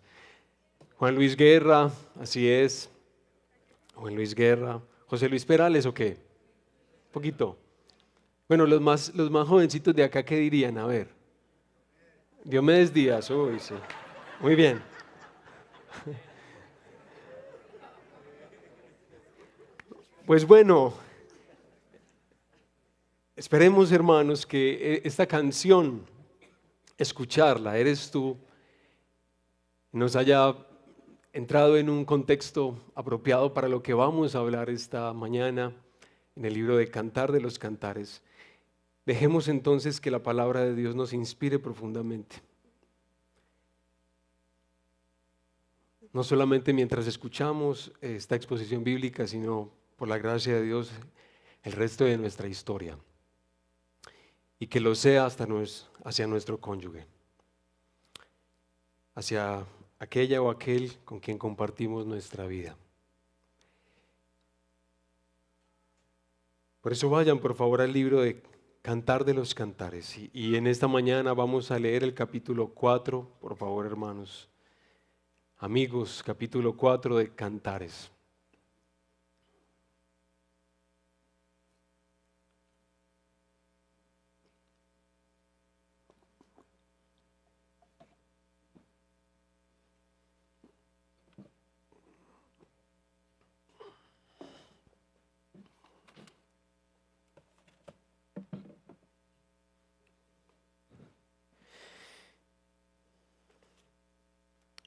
Juan Luis Guerra, así es. Juan Luis Guerra. José Luis Perales, ¿o qué? Un poquito. Bueno, los más jovencitos de acá, ¿qué dirían? A ver. Diomedes Díaz, uy, sí. Muy bien. Pues bueno, esperemos, hermanos, que esta canción, escucharla, Eres tú, nos haya entrado en un contexto apropiado para lo que vamos a hablar esta mañana en el libro de Cantar de los Cantares. Dejemos entonces que la palabra de Dios nos inspire profundamente. No solamente mientras escuchamos esta exposición bíblica, sino por la gracia de Dios el resto de nuestra historia. Y que lo sea hacia nuestro cónyuge, hacia aquella o aquel con quien compartimos nuestra vida. Por eso vayan por favor al libro de Cantar de los Cantares y en esta mañana vamos a leer el capítulo 4, por favor, hermanos, amigos, capítulo 4 de Cantares.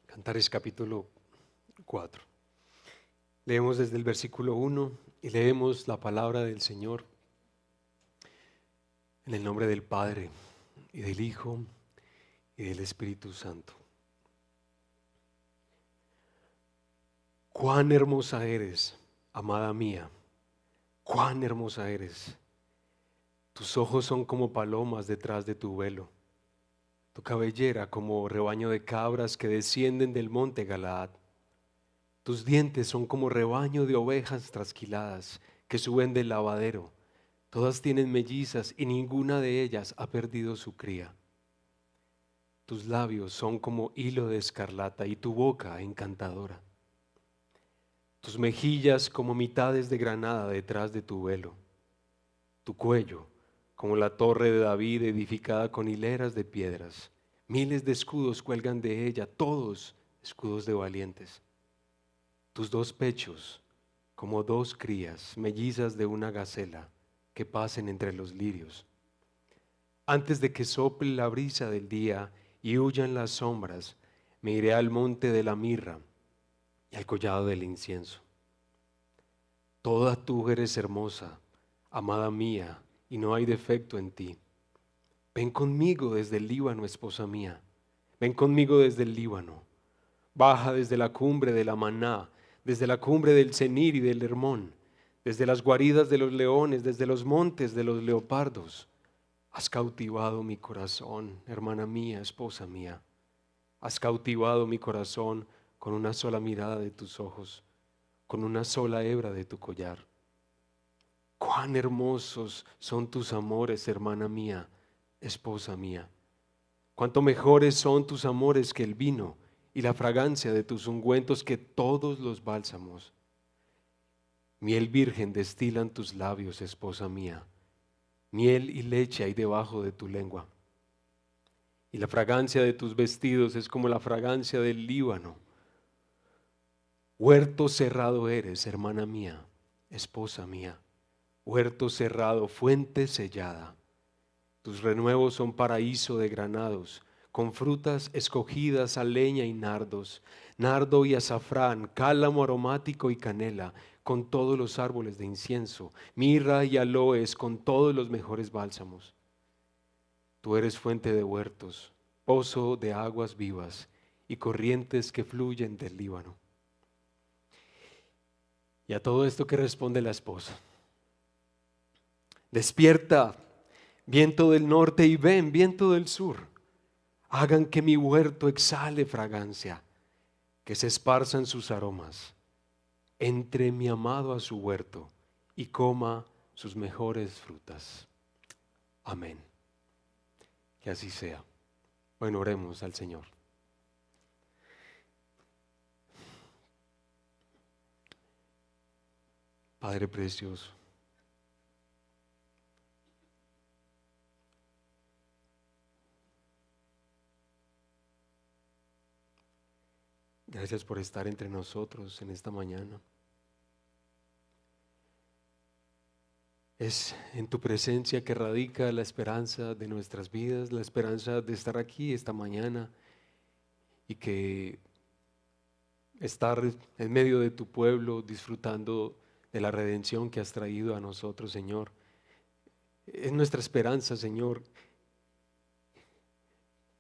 Cantares capítulo 4. Leemos desde el versículo 1 y leemos la palabra del Señor en el nombre del Padre y del Hijo y del Espíritu Santo. Cuán hermosa eres, amada mía, cuán hermosa eres. Tus ojos son como palomas detrás de tu velo. Tu cabellera como rebaño de cabras que descienden del monte Galaad. Tus dientes son como rebaño de ovejas trasquiladas que suben del lavadero. Todas tienen mellizas y ninguna de ellas ha perdido su cría. Tus labios son como hilo de escarlata y tu boca encantadora. Tus mejillas como mitades de granada detrás de tu velo. Tu cuello como la torre de David edificada con hileras de piedras. Miles de escudos cuelgan de ella, todos escudos de valientes. Tus dos pechos como dos crías, mellizas de una gacela que pasen entre los lirios. Antes de que sople la brisa del día y huyan las sombras, me iré al monte de la mirra y al collado del incienso. Toda tú eres hermosa, amada mía, y no hay defecto en ti. Ven conmigo desde el Líbano, esposa mía. Ven conmigo desde el Líbano. Baja desde la cumbre de la Maná, desde la cumbre del Senir y del Hermón, desde las guaridas de los leones, desde los montes de los leopardos. Has cautivado mi corazón, hermana mía, esposa mía. Has cautivado mi corazón con una sola mirada de tus ojos, con una sola hebra de tu collar. Cuán hermosos son tus amores, hermana mía, esposa mía. Cuánto mejores son tus amores que el vino y la fragancia de tus ungüentos que todos los bálsamos. Miel virgen destilan tus labios, esposa mía. Miel y leche hay debajo de tu lengua. Y la fragancia de tus vestidos es como la fragancia del Líbano. Huerto cerrado eres, hermana mía, esposa mía. Huerto cerrado, fuente sellada. Tus renuevos son paraíso de granados, con frutas escogidas a leña y nardos, nardo y azafrán, cálamo aromático y canela, con todos los árboles de incienso, mirra y aloes, con todos los mejores bálsamos. Tú eres fuente de huertos, pozo de aguas vivas y corrientes que fluyen del Líbano. Y a todo esto que responde la esposa: despierta, viento del norte, y ven, viento del sur. Hagan que mi huerto exhale fragancia, que se esparzan sus aromas. Entre mi amado a su huerto y coma sus mejores frutas. Amén. Que así sea. Bueno, oremos al Señor. Padre precioso, gracias por estar entre nosotros en esta mañana. Es en tu presencia que radica la esperanza de nuestras vidas, la esperanza de estar aquí esta mañana y que estar en medio de tu pueblo disfrutando de la redención que has traído a nosotros, Señor. Es nuestra esperanza, Señor.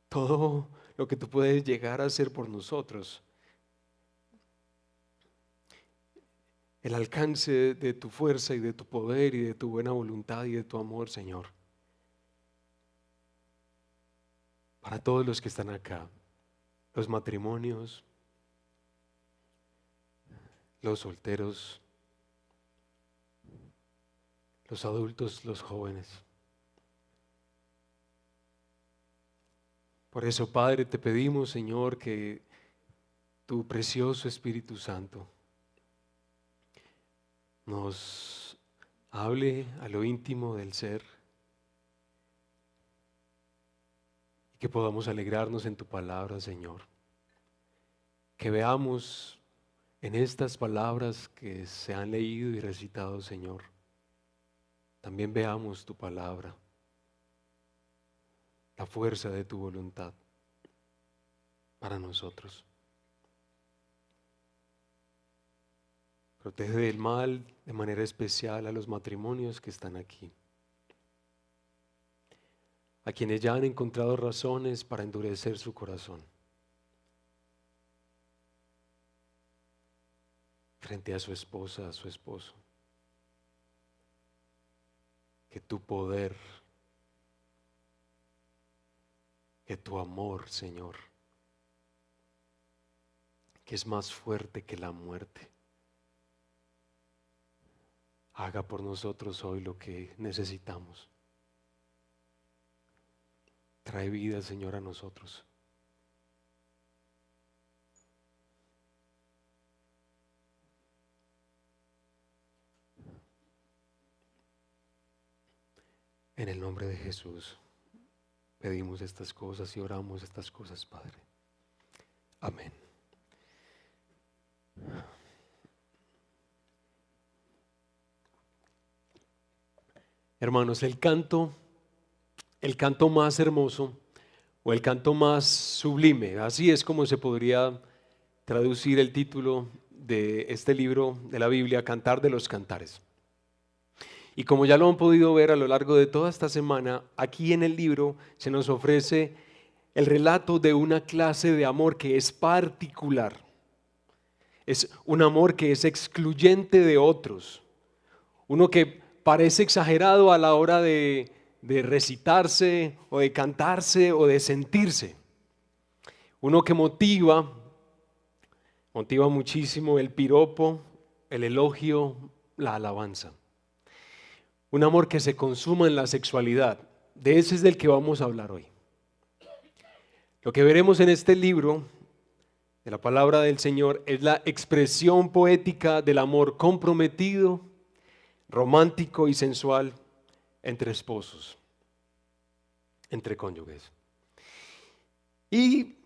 Todo lo que tú puedes llegar a hacer por nosotros. El alcance de tu fuerza y de tu poder y de tu buena voluntad y de tu amor, Señor. Para todos los que están acá, los matrimonios, los solteros, los adultos, los jóvenes. Por eso, Padre, te pedimos, Señor, que tu precioso Espíritu Santo nos hable a lo íntimo del ser y que podamos alegrarnos en tu palabra, Señor. Que veamos en estas palabras que se han leído y recitado, Señor, también veamos tu palabra, la fuerza de tu voluntad para nosotros. Protege del mal de manera especial a los matrimonios que están aquí, a quienes ya han encontrado razones para endurecer su corazón frente a su esposa, a su esposo. Que tu poder, que tu amor, Señor, que es más fuerte que la muerte, haga por nosotros hoy lo que necesitamos. Trae vida, Señor, a nosotros. En el nombre de Jesús pedimos estas cosas y oramos estas cosas, Padre. Amén. Hermanos, el canto más hermoso o el canto más sublime, así es como se podría traducir el título de este libro de la Biblia, Cantar de los Cantares. Y como ya lo han podido ver a lo largo de toda esta semana, aquí en el libro se nos ofrece el relato de una clase de amor que es particular. Es un amor que es excluyente de otros. Uno que parece exagerado a la hora de recitarse o de cantarse o de sentirse. Uno que motiva muchísimo el piropo, el elogio, la alabanza. Un amor que se consuma en la sexualidad. De ese es del que vamos a hablar hoy. Lo que veremos en este libro de la palabra del Señor es la expresión poética del amor comprometido, romántico y sensual entre esposos, entre cónyuges. Y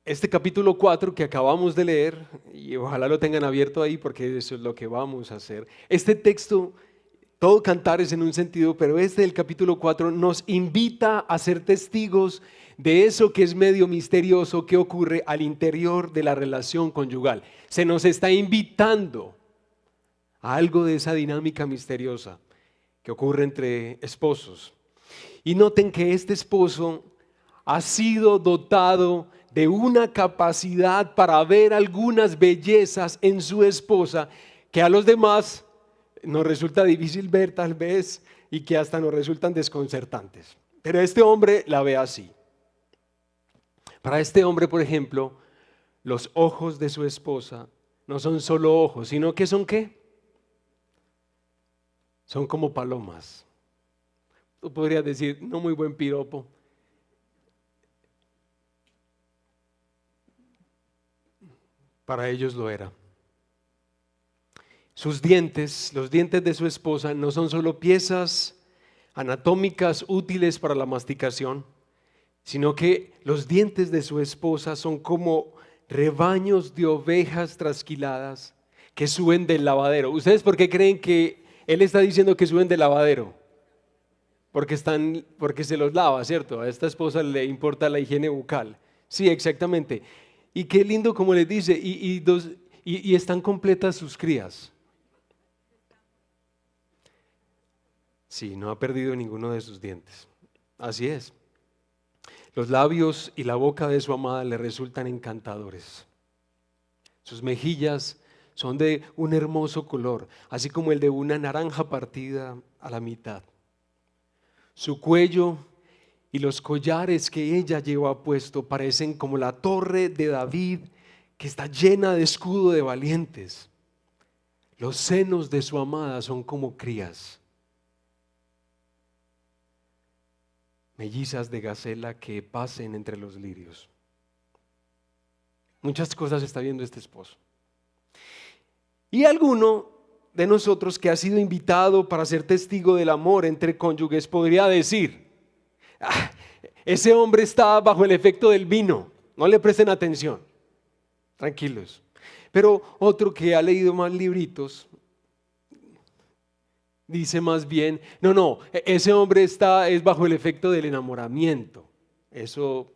este capítulo 4 que acabamos de leer, y ojalá lo tengan abierto ahí porque eso es lo que vamos a hacer. Este texto, todo cantar es en un sentido, pero este del capítulo 4 nos invita a ser testigos de eso que es medio misterioso que ocurre al interior de la relación conyugal. Se nos está invitando a algo de esa dinámica misteriosa que ocurre entre esposos. Y noten que este esposo ha sido dotado de una capacidad para ver algunas bellezas en su esposa que a los demás nos resulta difícil ver tal vez y que hasta nos resultan desconcertantes. Pero este hombre la ve así. Para este hombre, por ejemplo, los ojos de su esposa no son solo ojos, sino que son ¿qué? Son como palomas. Tú podrías decir, no muy buen piropo. Para ellos lo era. Sus dientes, los dientes de su esposa, no son solo piezas anatómicas útiles para la masticación, sino que los dientes de su esposa son como rebaños de ovejas trasquiladas que suben del lavadero. ¿Ustedes por qué creen que él está diciendo que suben del lavadero? Porque se los lava, ¿cierto? A esta esposa le importa la higiene bucal. Sí, exactamente. Y qué lindo como les dice, y están completas sus crías. Sí, no ha perdido ninguno de sus dientes. Así es. Los labios y la boca de su amada le resultan encantadores. Sus mejillas son de un hermoso color, así como el de una naranja partida a la mitad. Su cuello y los collares que ella lleva puesto parecen como la torre de David que está llena de escudo de valientes. Los senos de su amada son como crías, mellizas de gacela que pasen entre los lirios. Muchas cosas está viendo este esposo. Y alguno de nosotros que ha sido invitado para ser testigo del amor entre cónyuges podría decir, ese hombre está bajo el efecto del vino, no le presten atención, tranquilos. Pero otro que ha leído más libritos dice más bien, no, ese hombre es bajo el efecto del enamoramiento. Eso,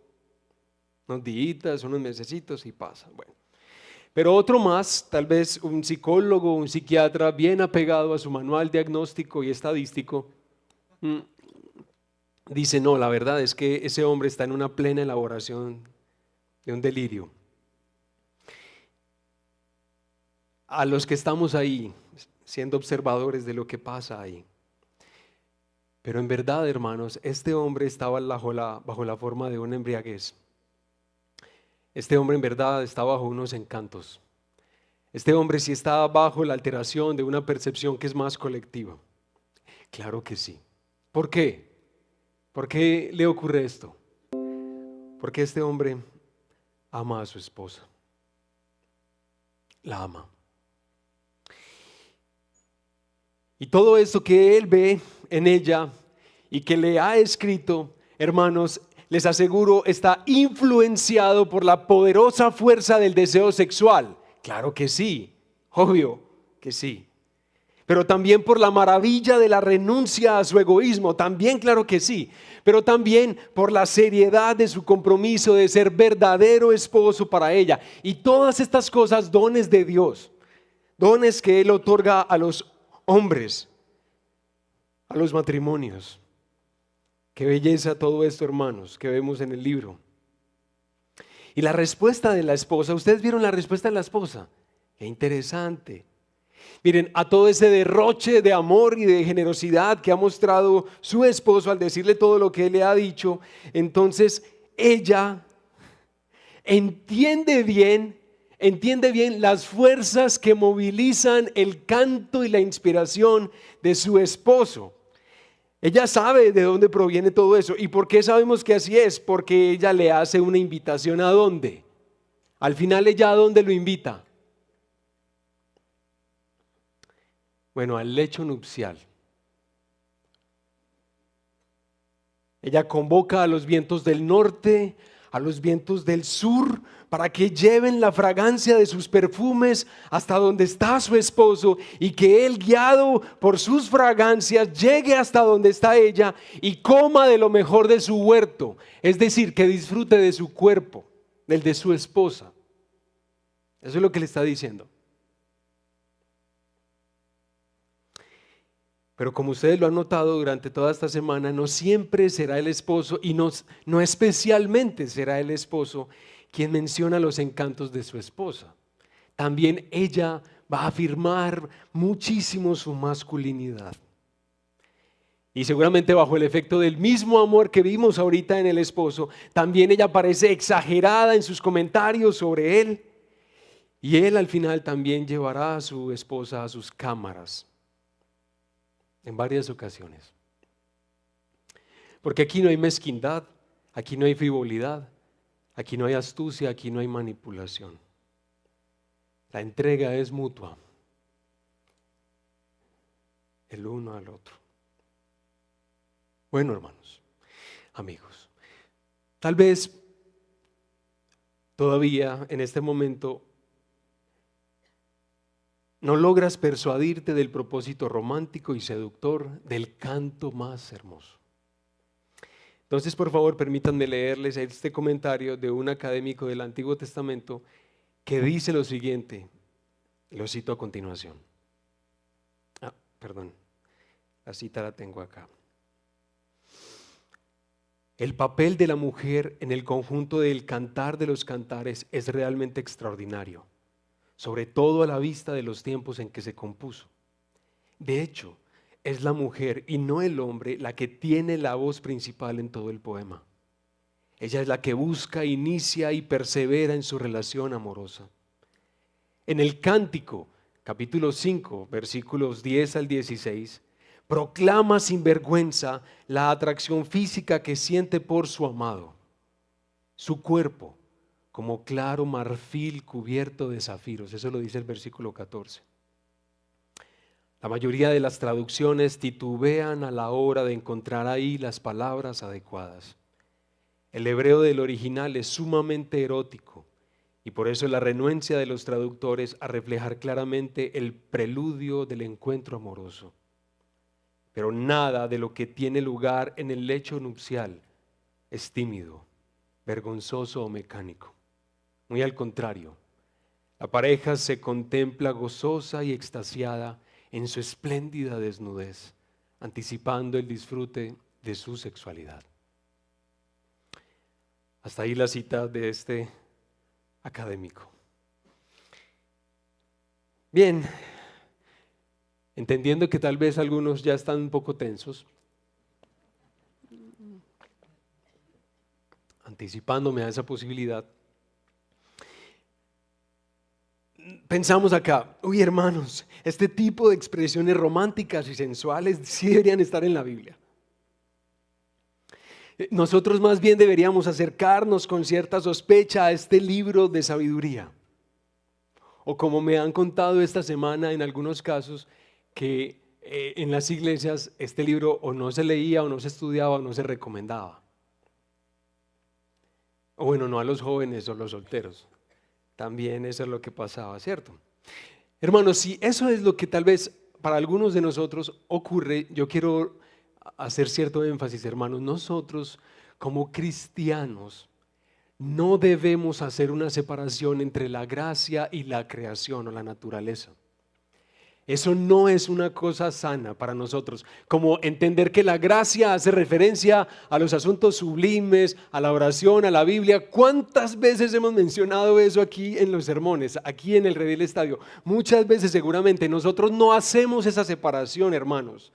unos días, unos mesecitos y pasa. Bueno. Pero otro más, tal vez un psicólogo, un psiquiatra bien apegado a su manual diagnóstico y estadístico, dice, no, la verdad es que ese hombre está en una plena elaboración de un delirio. A los que estamos ahí, siendo observadores de lo que pasa ahí. Pero en verdad, hermanos, este hombre estaba bajo la forma de una embriaguez. Este hombre en verdad está bajo unos encantos. Este hombre sí está bajo la alteración de una percepción que es más colectiva. Claro que sí. ¿Por qué? ¿Por qué le ocurre esto? Porque este hombre ama a su esposa. La ama. Y todo esto que él ve en ella y que le ha escrito, hermanos, les aseguro, está influenciado por la poderosa fuerza del deseo sexual. Claro que sí, obvio que sí. Pero también por la maravilla de la renuncia a su egoísmo, también claro que sí. Pero también por la seriedad de su compromiso de ser verdadero esposo para ella. Y todas estas cosas, dones de Dios, dones que Él otorga a los hombres, a los matrimonios. Qué belleza todo esto, hermanos, que vemos en el libro. Y la respuesta de la esposa, ¿ustedes vieron la respuesta de la esposa? Qué interesante. Miren, a todo ese derroche de amor y de generosidad que ha mostrado su esposo al decirle todo lo que él le ha dicho, entonces ella entiende bien las fuerzas que movilizan el canto y la inspiración de su esposo. Ella sabe de dónde proviene todo eso. ¿Y por qué sabemos que así es? Porque ella le hace una invitación. ¿A dónde? Al final, ¿ella a dónde lo invita? Bueno, al lecho nupcial. Ella convoca a los vientos del norte, a los vientos del sur, para que lleven la fragancia de sus perfumes hasta donde está su esposo y que él, guiado por sus fragancias, llegue hasta donde está ella y coma de lo mejor de su huerto, es decir, que disfrute de su cuerpo, del de su esposa. Eso es lo que le está diciendo. Pero como ustedes lo han notado durante toda esta semana, no siempre será el esposo y no especialmente será el esposo quien menciona los encantos de su esposa. También ella va a afirmar muchísimo su masculinidad. Y seguramente bajo el efecto del mismo amor que vimos ahorita en el esposo, también ella parece exagerada en sus comentarios sobre él. Y él al final también llevará a su esposa a sus cámaras en varias ocasiones. Porque aquí no hay mezquindad, aquí no hay frivolidad, aquí no hay astucia, aquí no hay manipulación. La entrega es mutua, el uno al otro. Bueno, hermanos, amigos, tal vez todavía en este momento no logras persuadirte del propósito romántico y seductor del canto más hermoso. Entonces, por favor, permítanme leerles este comentario de un académico del Antiguo Testamento que dice lo siguiente, lo cito a continuación. La cita la tengo acá. El papel de la mujer en el conjunto del Cantar de los Cantares es realmente extraordinario, sobre todo a la vista de los tiempos en que se compuso. De hecho, es la mujer y no el hombre la que tiene la voz principal en todo el poema. Ella es la que busca, inicia y persevera en su relación amorosa. En el Cántico, capítulo 5, versículos 10 al 16, proclama sin vergüenza la atracción física que siente por su amado. Su cuerpo como claro marfil cubierto de zafiros, eso lo dice el versículo 14. La mayoría de las traducciones titubean a la hora de encontrar ahí las palabras adecuadas. El hebreo del original es sumamente erótico y por eso la renuencia de los traductores a reflejar claramente el preludio del encuentro amoroso. Pero nada de lo que tiene lugar en el lecho nupcial es tímido, vergonzoso o mecánico. Muy al contrario, la pareja se contempla gozosa y extasiada en su espléndida desnudez, anticipando el disfrute de su sexualidad. Hasta ahí la cita de este académico. Bien, entendiendo que tal vez algunos ya están un poco tensos, anticipándome a esa posibilidad, pensamos acá, uy hermanos, este tipo de expresiones románticas y sensuales sí deberían estar en la Biblia. Nosotros más bien deberíamos acercarnos con cierta sospecha a este libro de sabiduría. O como me han contado esta semana en algunos casos, que en las iglesias este libro o no se leía o no se estudiaba o no se recomendaba. O bueno, no a los jóvenes o los solteros. También eso es lo que pasaba, ¿cierto? Hermanos, si eso es lo que tal vez para algunos de nosotros ocurre, yo quiero hacer cierto énfasis, hermanos. Nosotros como cristianos no debemos hacer una separación entre la gracia y la creación o la naturaleza. Eso no es una cosa sana para nosotros, como entender que la gracia hace referencia a los asuntos sublimes, a la oración, a la Biblia. ¿Cuántas veces hemos mencionado eso aquí en los sermones, aquí en el Redil Estadio? Muchas veces seguramente. Nosotros no hacemos esa separación, hermanos.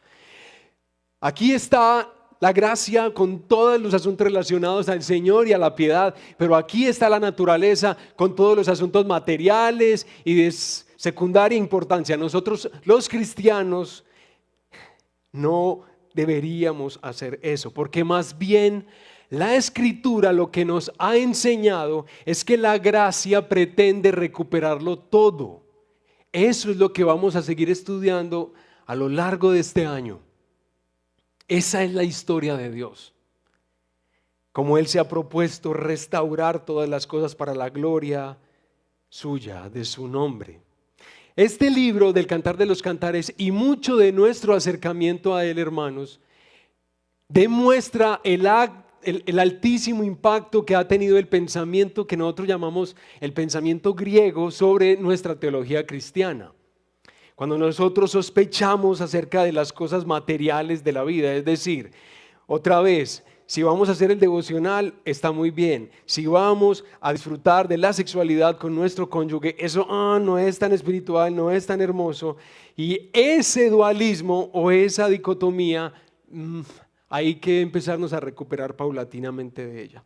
Aquí está la gracia con todos los asuntos relacionados al Señor y a la piedad, pero aquí está la naturaleza con todos los asuntos materiales y de secundaria importancia. Nosotros los cristianos no deberíamos hacer eso, porque más bien la Escritura lo que nos ha enseñado es que la gracia pretende recuperarlo todo. Eso es lo que vamos a seguir estudiando a lo largo de este año. Esa es la historia de Dios. Como Él se ha propuesto restaurar todas las cosas para la gloria suya, de su nombre. Este libro del Cantar de los Cantares y mucho de nuestro acercamiento a Él, hermanos, demuestra el altísimo impacto que ha tenido el pensamiento que nosotros llamamos el pensamiento griego sobre nuestra teología cristiana. Cuando nosotros sospechamos acerca de las cosas materiales de la vida, es decir, otra vez, si vamos a hacer el devocional, está muy bien. Si vamos a disfrutar de la sexualidad con nuestro cónyuge, eso no es tan espiritual, no es tan hermoso. Y ese dualismo o esa dicotomía, hay que empezarnos a recuperar paulatinamente de ella.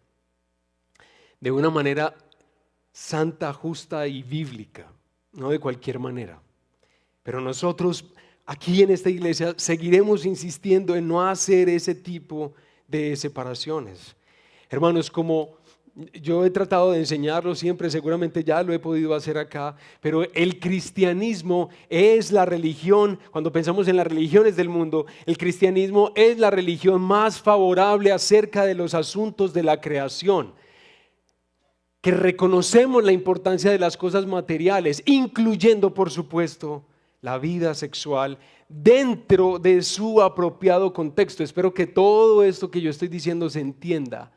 De una manera santa, justa y bíblica, no de cualquier manera. Pero nosotros aquí en esta iglesia seguiremos insistiendo en no hacer ese tipo de separaciones. Hermanos, como yo he tratado de enseñarlo siempre, seguramente ya lo he podido hacer acá, pero el cristianismo es la religión, cuando pensamos en las religiones del mundo, el cristianismo es la religión más favorable acerca de los asuntos de la creación. Que reconocemos la importancia de las cosas materiales, incluyendo, por supuesto, la vida sexual dentro de su apropiado contexto. Espero que todo esto que yo estoy diciendo se entienda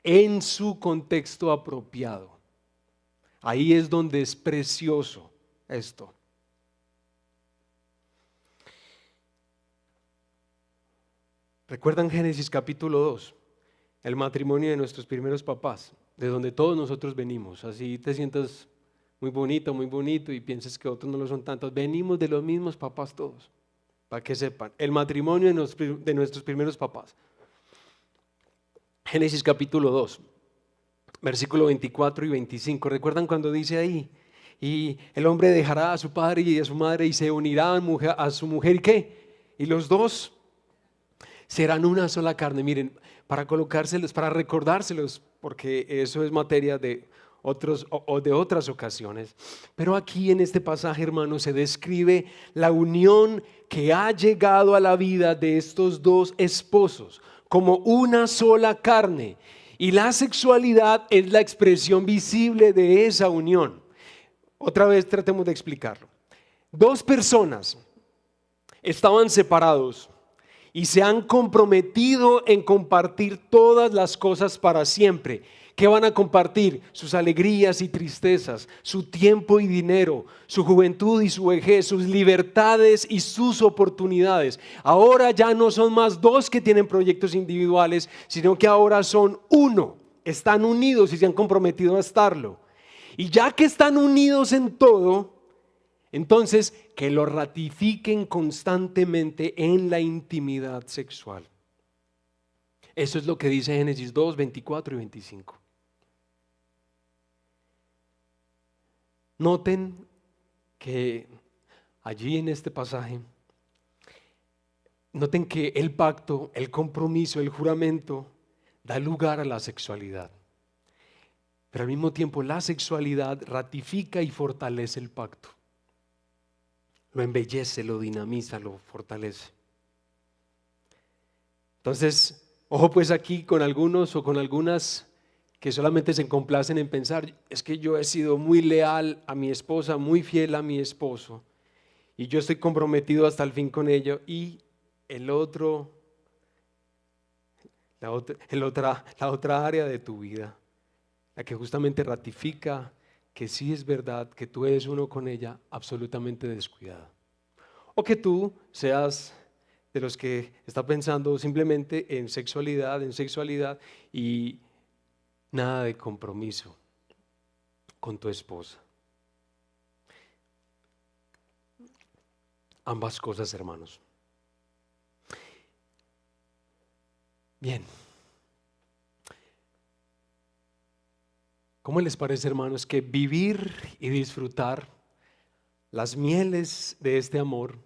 en su contexto apropiado. Ahí es donde es precioso esto. ¿Recuerdan Génesis capítulo 2? El matrimonio de nuestros primeros papás, de donde todos nosotros venimos. Así te sientas muy bonito y piensas que otros no lo son tantos. Venimos de los mismos papás todos, para que sepan. El matrimonio de nuestros primeros papás. Génesis capítulo 2, versículo 24 y 25. ¿Recuerdan cuando dice ahí? Y el hombre dejará a su padre y a su madre y se unirá a su mujer. ¿Y qué? Y los dos serán una sola carne. Miren, para colocárselos, para recordárselos, porque eso es materia de otras ocasiones. Pero aquí en este pasaje, hermanos, se describe la unión que ha llegado a la vida de estos dos esposos como una sola carne, y la sexualidad es la expresión visible de esa unión. Otra vez tratemos de explicarlo. Dos personas estaban separados y se han comprometido en compartir todas las cosas para siempre. ¿Qué van a compartir? Sus alegrías y tristezas, su tiempo y dinero, su juventud y su vejez, sus libertades y sus oportunidades. Ahora ya no son más dos que tienen proyectos individuales, sino que ahora son uno. Están unidos y se han comprometido a estarlo. Y ya que están unidos en todo, entonces que lo ratifiquen constantemente en la intimidad sexual. Eso es lo que dice Génesis 2, 24 y 25. Noten que allí en este pasaje, noten que el pacto, el compromiso, el juramento da lugar a la sexualidad. Pero al mismo tiempo la sexualidad ratifica y fortalece el pacto. Lo embellece, lo dinamiza, lo fortalece. Entonces, ojo pues aquí con algunos o con algunas que solamente se complacen en pensar, es que yo he sido muy leal a mi esposa, muy fiel a mi esposo, y yo estoy comprometido hasta el fin con ello, y la otra área de tu vida, la que justamente ratifica que sí es verdad que tú eres uno con ella, absolutamente descuidada. o que tú seas de los que está pensando simplemente en sexualidad y nada de compromiso con tu esposa. Ambas cosas, hermanos. Bien. ¿Cómo les parece, hermanos, que vivir y disfrutar las mieles de este amor,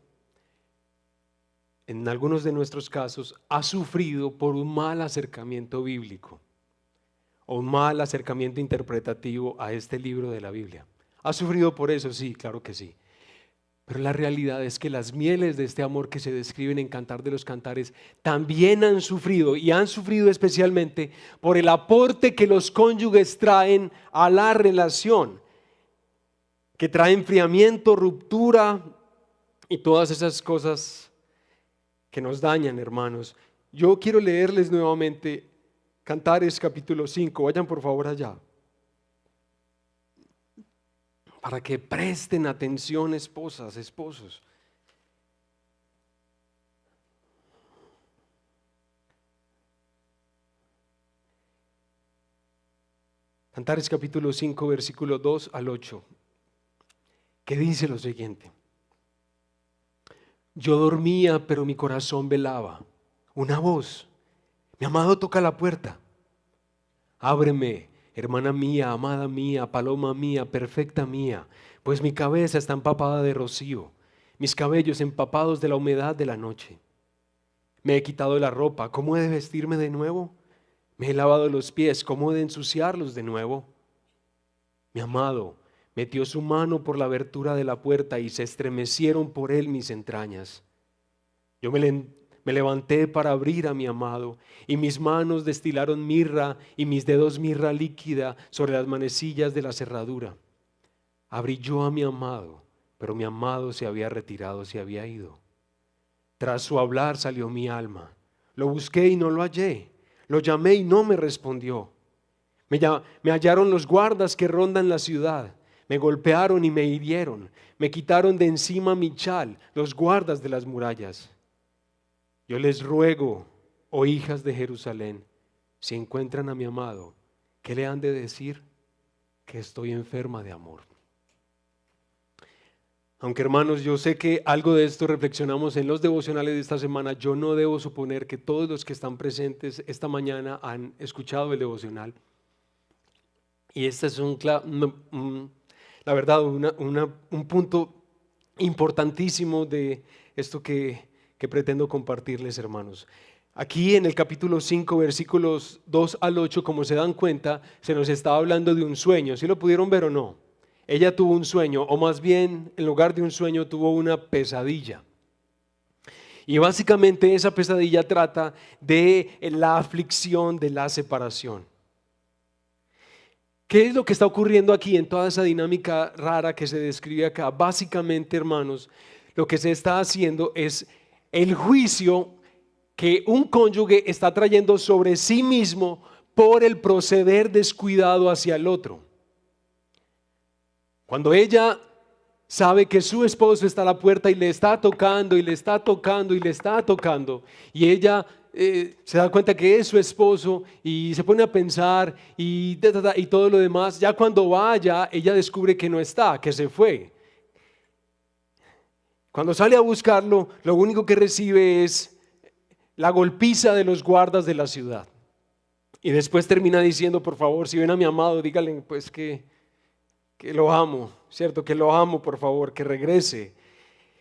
en algunos de nuestros casos, ha sufrido por un mal acercamiento bíblico o un mal acercamiento interpretativo a este libro de la Biblia? ¿Ha sufrido por eso? Sí, claro que sí. Pero la realidad es que las mieles de este amor que se describen en Cantar de los Cantares también han sufrido, y han sufrido especialmente por el aporte que los cónyuges traen a la relación, que trae enfriamiento, ruptura y todas esas cosas que nos dañan, hermanos. Yo quiero leerles nuevamente Cantares capítulo 5, vayan por favor allá, para que presten atención, esposas, esposos. Cantares capítulo 5, versículo 2 al 8, que dice lo siguiente: yo dormía, pero mi corazón velaba. Una voz: mi amado toca la puerta. Ábreme, hermana mía, amada mía, paloma mía, perfecta mía, pues mi cabeza está empapada de rocío, mis cabellos empapados de la humedad de la noche. Me he quitado la ropa, ¿cómo he de vestirme de nuevo? Me he lavado los pies, ¿cómo he de ensuciarlos de nuevo? Mi amado metió su mano por la abertura de la puerta y se estremecieron por él mis entrañas. Yo me levanté para abrir a mi amado, y mis manos destilaron mirra y mis dedos mirra líquida sobre las manecillas de la cerradura. Abrí yo a mi amado, pero mi amado se había retirado, se había ido. Tras su hablar salió mi alma. Lo busqué y no lo hallé. Lo llamé y no me respondió. Me hallaron los guardas que rondan la ciudad. Me golpearon y me hirieron. Me quitaron de encima mi chal, los guardas de las murallas. Yo les ruego, oh hijas de Jerusalén, si encuentran a mi amado, ¿qué le han de decir? Que estoy enferma de amor. Aunque, hermanos, yo sé que algo de esto reflexionamos en los devocionales de esta semana, yo no debo suponer que todos los que están presentes esta mañana han escuchado el devocional. Y este es la verdad, un punto importantísimo de esto que pretendo compartirles, hermanos. Aquí en el capítulo 5, versículos 2 al 8, como se dan cuenta, se nos está hablando de un sueño. ¿Sí lo pudieron ver o no? Ella tuvo un sueño, o más bien, en lugar de un sueño, tuvo una pesadilla. Y básicamente esa pesadilla trata de la aflicción de la separación. ¿Qué es lo que está ocurriendo aquí en toda esa dinámica rara que se describe acá? Básicamente, hermanos, lo que se está haciendo es el juicio que un cónyuge está trayendo sobre sí mismo por el proceder descuidado hacia el otro. Cuando ella sabe que su esposo está a la puerta y le está tocando y le está tocando y le está tocando, y ella se da cuenta que es su esposo y se pone a pensar y todo lo demás, ya cuando vaya ella descubre que no está, que se fue. Cuando sale a buscarlo, lo único que recibe es la golpiza de los guardas de la ciudad. Y después termina diciendo: por favor, si ven a mi amado, díganle pues que lo amo, ¿cierto? Que lo amo, por favor, que regrese.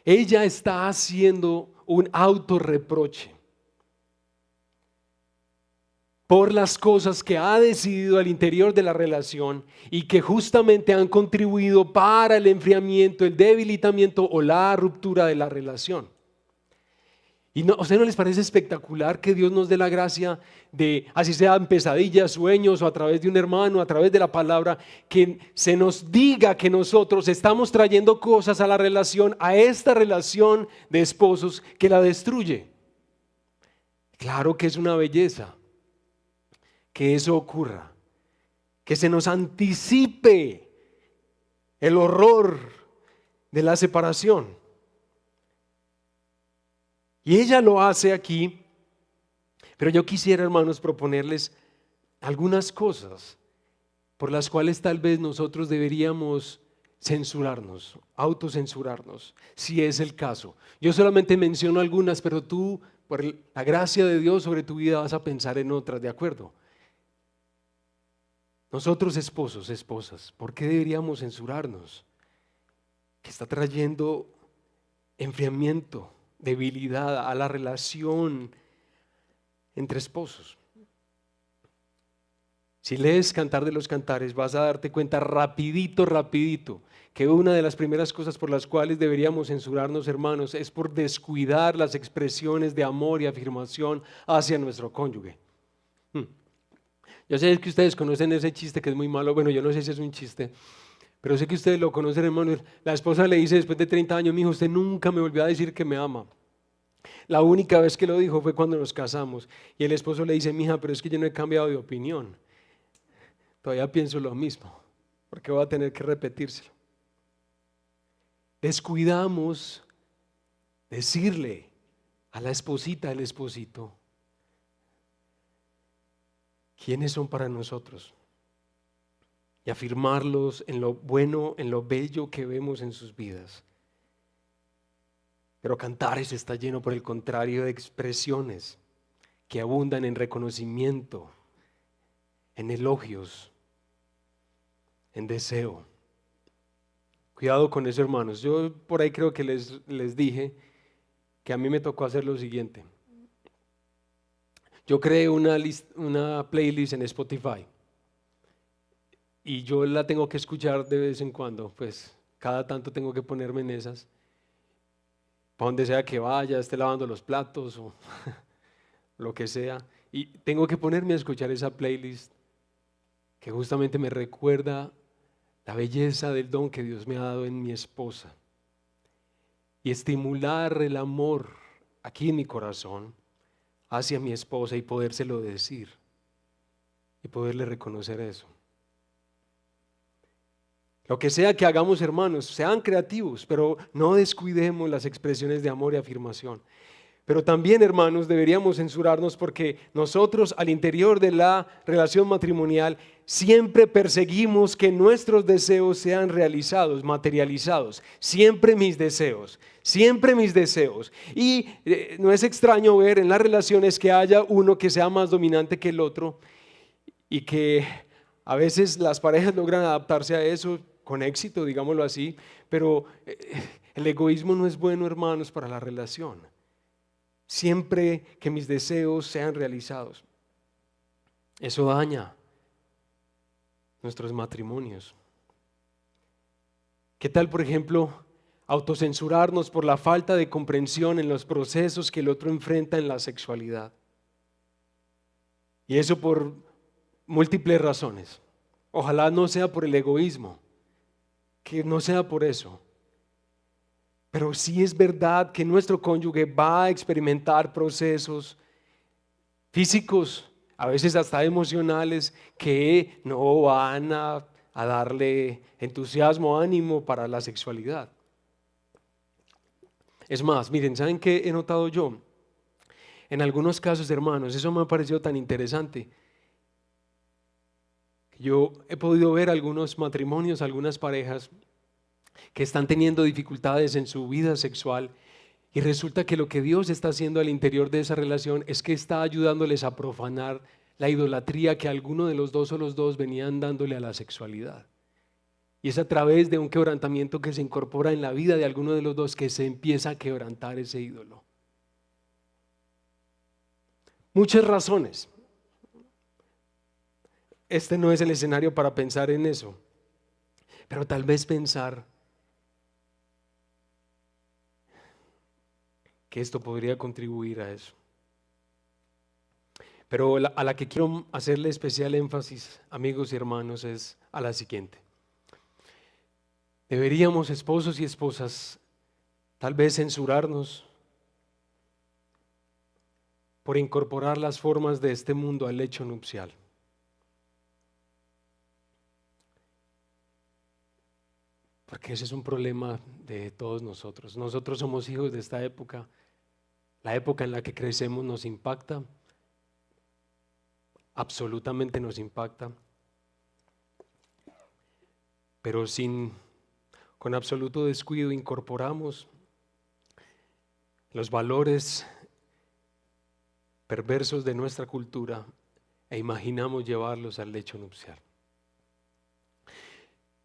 Ella está haciendo un autorreproche por las cosas que ha decidido al interior de la relación y que justamente han contribuido para el enfriamiento, el debilitamiento o la ruptura de la relación. ¿Y no, a ustedes no les parece espectacular que Dios nos dé la gracia de, así sea en pesadillas, sueños o a través de un hermano, a través de la palabra, que se nos diga que nosotros estamos trayendo cosas a la relación, a esta relación de esposos, que la destruye? Claro que es una belleza que eso ocurra, que se nos anticipe el horror de la separación. Y ella lo hace aquí, pero yo quisiera, hermanos, proponerles algunas cosas por las cuales tal vez nosotros deberíamos censurarnos, autocensurarnos, si es el caso. Yo solamente menciono algunas, pero tú, por la gracia de Dios sobre tu vida, vas a pensar en otras, ¿de acuerdo? Nosotros esposos, esposas, ¿por qué deberíamos censurarnos? Que está trayendo enfriamiento, debilidad a la relación entre esposos. Si lees Cantar de los Cantares, vas a darte cuenta rapidito que una de las primeras cosas por las cuales deberíamos censurarnos, hermanos, es por descuidar las expresiones de amor y afirmación hacia nuestro cónyuge. Yo sé que ustedes conocen ese chiste que es muy malo. Bueno, yo no sé si es un chiste, pero sé que ustedes lo conocen, hermanos. La esposa le dice después de 30 años: mijo, usted nunca me volvió a decir que me ama. La única vez que lo dijo fue cuando nos casamos. Y el esposo le dice: mija, pero es que yo no he cambiado de opinión. Todavía pienso lo mismo, porque voy a tener que repetírselo. Descuidamos decirle a la esposita, al esposito, quiénes son para nosotros, y afirmarlos en lo bueno, en lo bello que vemos en sus vidas. Pero Cantares está lleno, por el contrario, de expresiones que abundan en reconocimiento, en elogios, en deseo. Cuidado con eso, hermanos. Yo por ahí creo que les dije que a mí me tocó hacer lo siguiente. Yo creé una playlist en Spotify y yo la tengo que escuchar de vez en cuando, pues cada tanto tengo que ponerme en esas, para donde sea que vaya, esté lavando los platos o lo que sea, y tengo que ponerme a escuchar esa playlist que justamente me recuerda la belleza del don que Dios me ha dado en mi esposa, y estimular el amor aquí en mi corazón hacia mi esposa y podérselo decir y poderle reconocer eso. Lo que sea que hagamos, hermanos, sean creativos, pero no descuidemos las expresiones de amor y afirmación. Pero también, hermanos, deberíamos censurarnos porque nosotros al interior de la relación matrimonial siempre perseguimos que nuestros deseos sean realizados, materializados. Siempre mis deseos, siempre mis deseos. Y no es extraño ver en las relaciones que haya uno que sea más dominante que el otro y que a veces las parejas logran adaptarse a eso con éxito, digámoslo así, pero el egoísmo no es bueno, hermanos, para la relación. Siempre que mis deseos sean realizados. Eso daña nuestros matrimonios. ¿Qué tal, por ejemplo, autocensurarnos por la falta de comprensión en los procesos que el otro enfrenta en la sexualidad? Y eso por múltiples razones. Ojalá no sea por el egoísmo, que no sea por eso. Pero sí es verdad que nuestro cónyuge va a experimentar procesos físicos, a veces hasta emocionales, que no van a darle entusiasmo, ánimo para la sexualidad. Es más, miren, ¿saben qué he notado yo? En algunos casos, hermanos, eso me ha parecido tan interesante. Yo he podido ver algunos matrimonios, algunas parejas que están teniendo dificultades en su vida sexual y resulta que lo que Dios está haciendo al interior de esa relación es que está ayudándoles a profanar la idolatría que alguno de los dos o los dos venían dándole a la sexualidad. Y es a través de un quebrantamiento que se incorpora en la vida de alguno de los dos que se empieza a quebrantar ese ídolo. Muchas razones. Este no es el escenario para pensar en eso, pero tal vez pensar que esto podría contribuir a eso. Pero a la que quiero hacerle especial énfasis, amigos y hermanos, es a la siguiente. Deberíamos, esposos y esposas, tal vez censurarnos por incorporar las formas de este mundo al lecho nupcial. Porque ese es un problema de todos nosotros. Nosotros somos hijos de esta época. La época en la que crecemos nos impacta, absolutamente nos impacta, pero con absoluto descuido incorporamos los valores perversos de nuestra cultura e imaginamos llevarlos al lecho nupcial.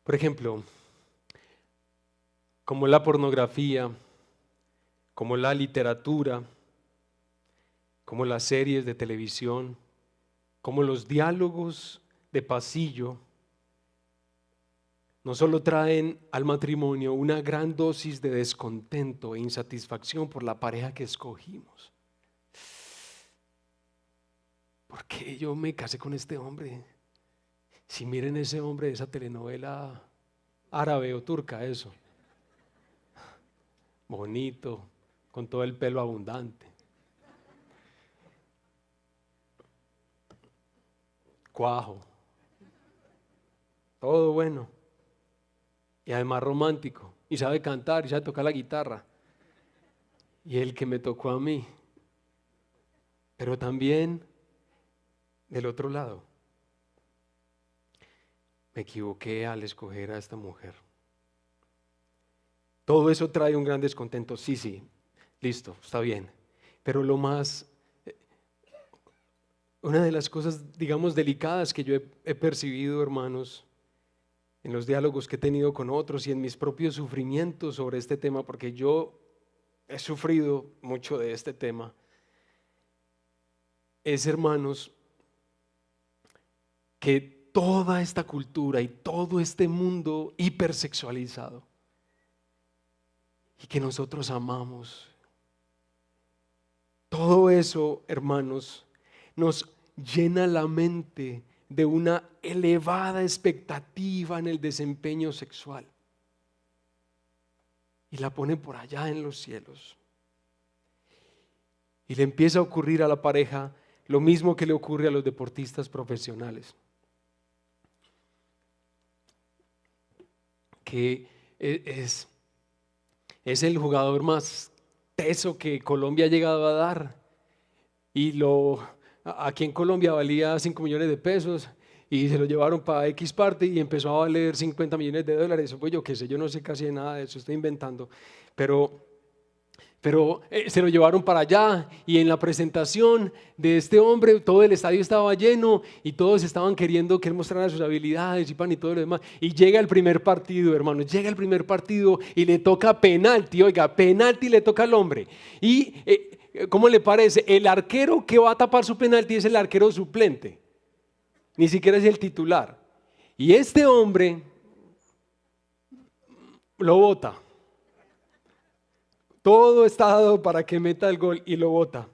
Por ejemplo, como la pornografía, como la literatura, como las series de televisión, como los diálogos de pasillo, no solo traen al matrimonio una gran dosis de descontento e insatisfacción por la pareja que escogimos. ¿Por qué yo me casé con este hombre? Si miren ese hombre de esa telenovela árabe o turca, eso. Bonito, con todo el pelo abundante. Cuajo. Todo bueno. Y además romántico. Y sabe cantar, y sabe tocar la guitarra. Y el que me tocó a mí. Pero también del otro lado, me equivoqué al escoger a esta mujer. Todo eso trae un gran descontento. Sí, listo, está bien. Pero una de las cosas, digamos, delicadas que yo he percibido, hermanos, en los diálogos que he tenido con otros y en mis propios sufrimientos sobre este tema, porque yo he sufrido mucho de este tema, es, hermanos, que toda esta cultura y todo este mundo hipersexualizado y que nosotros amamos, todo eso, hermanos, nos llena la mente de una elevada expectativa en el desempeño sexual y la pone por allá en los cielos. Y le empieza a ocurrir a la pareja lo mismo que le ocurre a los deportistas profesionales, que es el jugador más teso que Colombia ha llegado a dar, y aquí en Colombia valía 5 millones de pesos y se lo llevaron para X parte y empezó a valer 50 millones de dólares. Pues yo qué sé, yo no sé casi de nada de eso, estoy inventando, pero se lo llevaron para allá, y en la presentación de este hombre todo el estadio estaba lleno y todos estaban queriendo que él mostrara sus habilidades y todo lo demás. Y llega el primer partido, hermanos, y le toca penalti. Oiga, penalti le toca al hombre. Y ¿cómo le parece? El arquero que va a tapar su penalti es el arquero suplente, ni siquiera es el titular. Y este hombre lo bota. Todo está dado para que meta el gol y lo bota.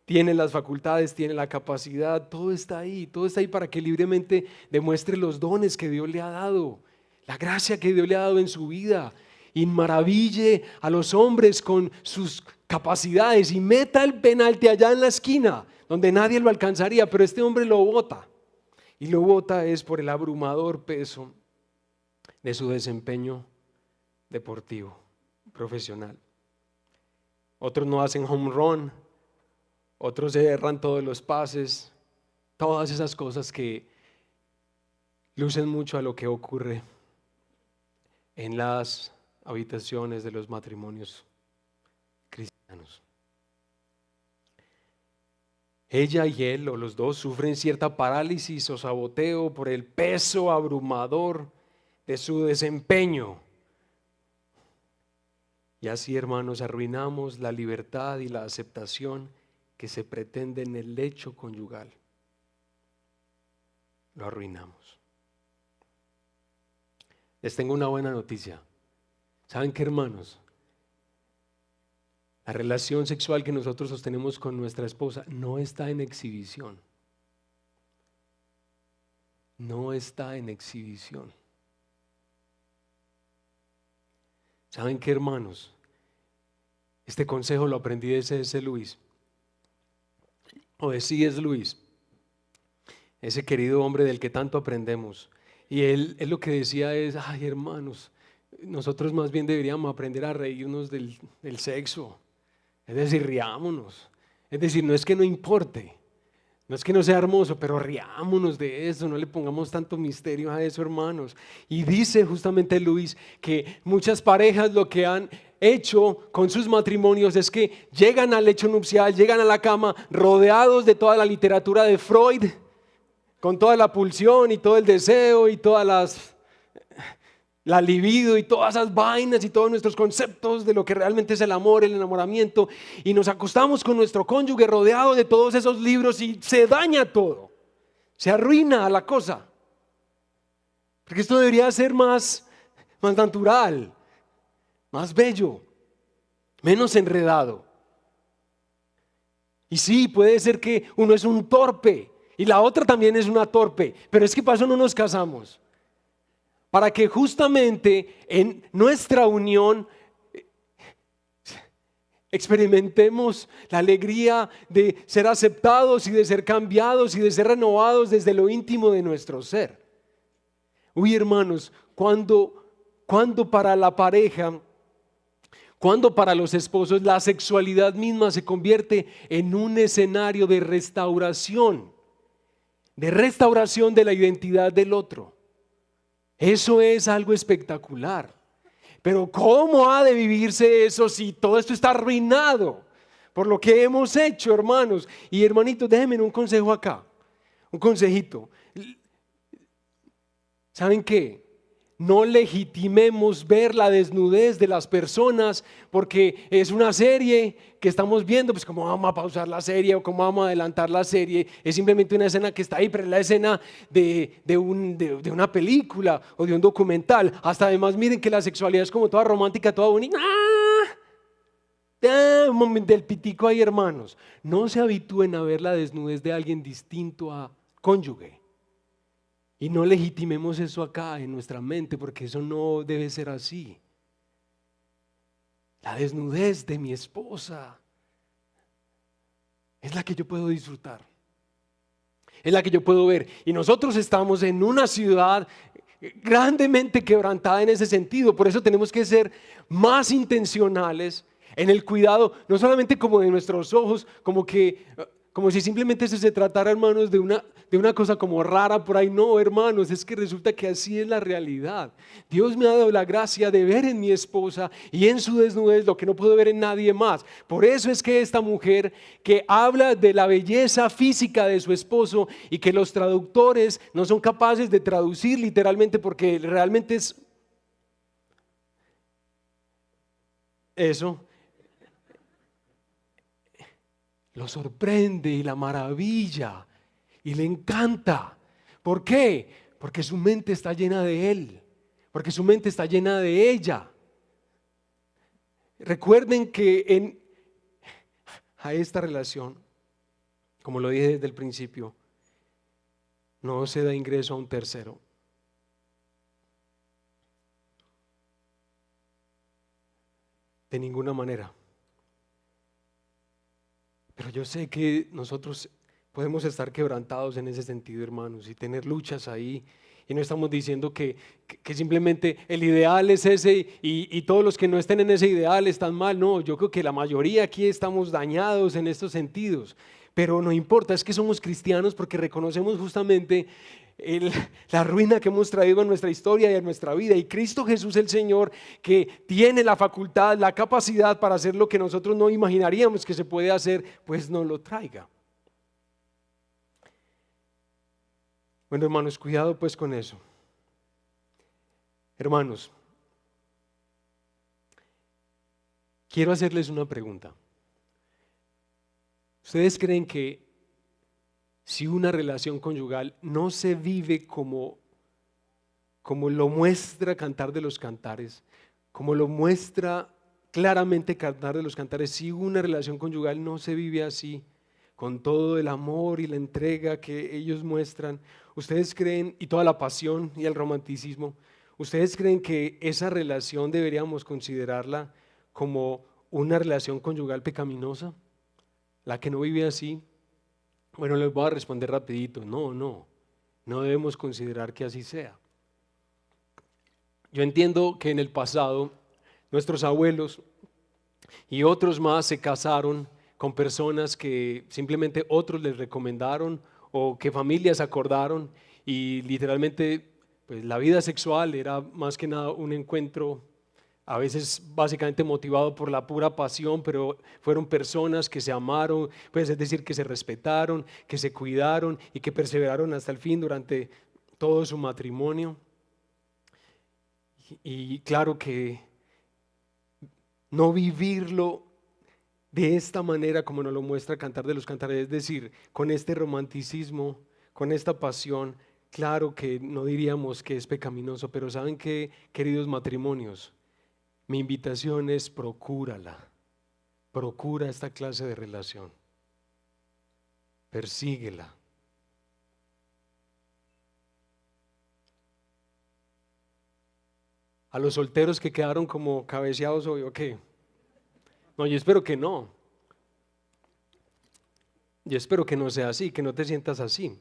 Tiene las facultades, tiene la capacidad, todo está ahí para que libremente demuestre los dones que Dios le ha dado, la gracia que Dios le ha dado en su vida, y maraville a los hombres con sus capacidades y meta el penalti allá en la esquina donde nadie lo alcanzaría, pero este hombre lo bota, y lo bota es por el abrumador peso de su desempeño deportivo, profesional. Otros no hacen home run, otros se erran todos los pases, todas esas cosas que lucen mucho a lo que ocurre en las habitaciones de los matrimonios cristianos. Ella y él, o los dos, sufren cierta parálisis o saboteo por el peso abrumador de su desempeño. Y así, hermanos, arruinamos la libertad y la aceptación que se pretende en el lecho conyugal. Lo arruinamos. Les tengo una buena noticia. ¿Saben qué, hermanos? La relación sexual que nosotros sostenemos con nuestra esposa no está en exhibición. No está en exhibición. ¿Saben qué, hermanos? Este consejo lo aprendí de C.S. Lewis, o de C.S. Lewis, ese querido hombre del que tanto aprendemos. Y él lo que decía es: ay, hermanos, nosotros más bien deberíamos aprender a reírnos del sexo. Es decir, riámonos. Es decir, no es que no importe, no es que no sea hermoso, pero riámonos de eso, no le pongamos tanto misterio a eso, hermanos. Y dice justamente Luis que muchas parejas lo que han hecho con sus matrimonios es que llegan al lecho nupcial, llegan a la cama rodeados de toda la literatura de Freud, con toda la pulsión y todo el deseo y todas la libido y todas esas vainas y todos nuestros conceptos de lo que realmente es el amor, el enamoramiento, y nos acostamos con nuestro cónyuge rodeado de todos esos libros y se daña todo, se arruina la cosa, porque esto debería ser más natural, más bello, menos enredado. Y sí, puede ser que uno es un torpe y la otra también es una torpe, pero es que para eso no nos casamos. Para que justamente en nuestra unión experimentemos la alegría de ser aceptados y de ser cambiados y de ser renovados desde lo íntimo de nuestro ser. Uy, hermanos, cuando para la pareja, cuando para los esposos la sexualidad misma se convierte en un escenario de restauración de la identidad del otro. Eso es algo espectacular. Pero ¿cómo ha de vivirse eso si todo esto está arruinado por lo que hemos hecho, hermanos? Y hermanitos, déjenme un consejo acá, un consejito. ¿Saben qué? No legitimemos ver la desnudez de las personas porque es una serie que estamos viendo, pues cómo vamos a pausar la serie o cómo vamos a adelantar la serie. Es simplemente una escena que está ahí, pero es la escena de una película o de un documental. Hasta además miren que la sexualidad es como toda romántica, toda bonita. Un momento del pitico ahí, hermanos. No se habitúen a ver la desnudez de alguien distinto a cónyuge. Y no legitimemos eso acá en nuestra mente, porque eso no debe ser así. La desnudez de mi esposa es la que yo puedo disfrutar, es la que yo puedo ver. Y nosotros estamos en una ciudad grandemente quebrantada en ese sentido. Por eso tenemos que ser más intencionales en el cuidado, no solamente como de nuestros ojos, como si simplemente se tratara, hermanos, de una cosa como rara por ahí. No, hermanos, es que resulta que así es la realidad. Dios me ha dado la gracia de ver en mi esposa y en su desnudez lo que no puedo ver en nadie más. Por eso es que esta mujer que habla de la belleza física de su esposo y que los traductores no son capaces de traducir literalmente porque realmente es eso, lo sorprende y la maravilla y le encanta. ¿Por qué? Porque su mente está llena de él, porque su mente está llena de ella. Recuerden que a esta relación, como lo dije desde el principio, no se da ingreso a un tercero. De ninguna manera. Pero yo sé que nosotros podemos estar quebrantados en ese sentido, hermanos, y tener luchas ahí. Y no estamos diciendo que simplemente el ideal es ese y todos los que no estén en ese ideal están mal. No, yo creo que la mayoría aquí estamos dañados en estos sentidos. Pero no importa, es que somos cristianos porque reconocemos justamente la ruina que hemos traído en nuestra historia y en nuestra vida. Y Cristo Jesús el Señor, que tiene la facultad, la capacidad para hacer lo que nosotros no imaginaríamos que se puede hacer, pues nos lo traiga. Bueno, hermanos, cuidado pues con eso. Hermanos, quiero hacerles una pregunta. ¿Ustedes creen que si una relación conyugal no se vive como lo muestra Cantar de los Cantares, como lo muestra claramente Cantar de los Cantares, si una relación conyugal no se vive así, con todo el amor y la entrega que ellos muestran, ustedes creen, y toda la pasión y el romanticismo, ustedes creen que esa relación deberíamos considerarla como una relación conyugal pecaminosa? La que no vive así. Bueno, les voy a responder rapidito. No debemos considerar que así sea. Yo entiendo que en el pasado nuestros abuelos Y otros más se casaron con personas que simplemente otros les recomendaron o que familias acordaron, y literalmente pues la vida sexual era más que nada un encuentro, a veces básicamente motivado por la pura pasión, pero fueron personas que se amaron, pues es decir, que se respetaron, que se cuidaron y que perseveraron hasta el fin durante todo su matrimonio. Y claro que no vivirlo de esta manera como nos lo muestra Cantar de los Cantares, es decir, con este romanticismo, con esta pasión, claro que no diríamos que es pecaminoso, pero ¿saben qué, queridos matrimonios? Mi invitación es procúrala, procura esta clase de relación, persíguela. A los solteros que quedaron como cabeceados hoy, ¿o qué? No, yo espero que no. Yo espero que no sea así, que no te sientas así.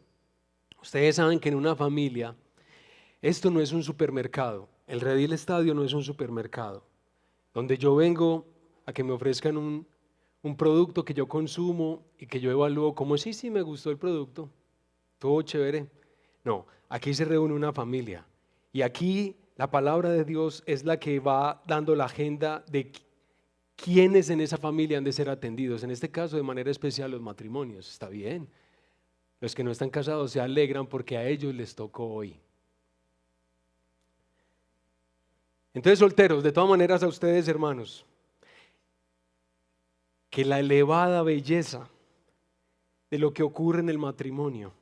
Ustedes saben que en una familia esto no es un supermercado. El Redil Estadio no es un supermercado donde yo vengo a que me ofrezcan un producto que yo consumo y que yo evalúo como sí, me gustó el producto, todo chévere. No, aquí se reúne una familia y aquí la palabra de Dios es la que va dando la agenda de quiénes en esa familia han de ser atendidos. En este caso, de manera especial, los matrimonios. Está bien. Los que no están casados se alegran porque a ellos les tocó hoy. Entonces, solteros, de todas maneras a ustedes, hermanos, que la elevada belleza de lo que ocurre en el matrimonio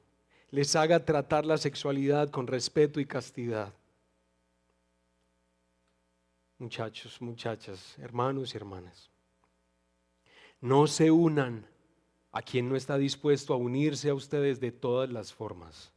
les haga tratar la sexualidad con respeto y castidad. Muchachos, muchachas, hermanos y hermanas, no se unan a quien no está dispuesto a unirse a ustedes de todas las formas.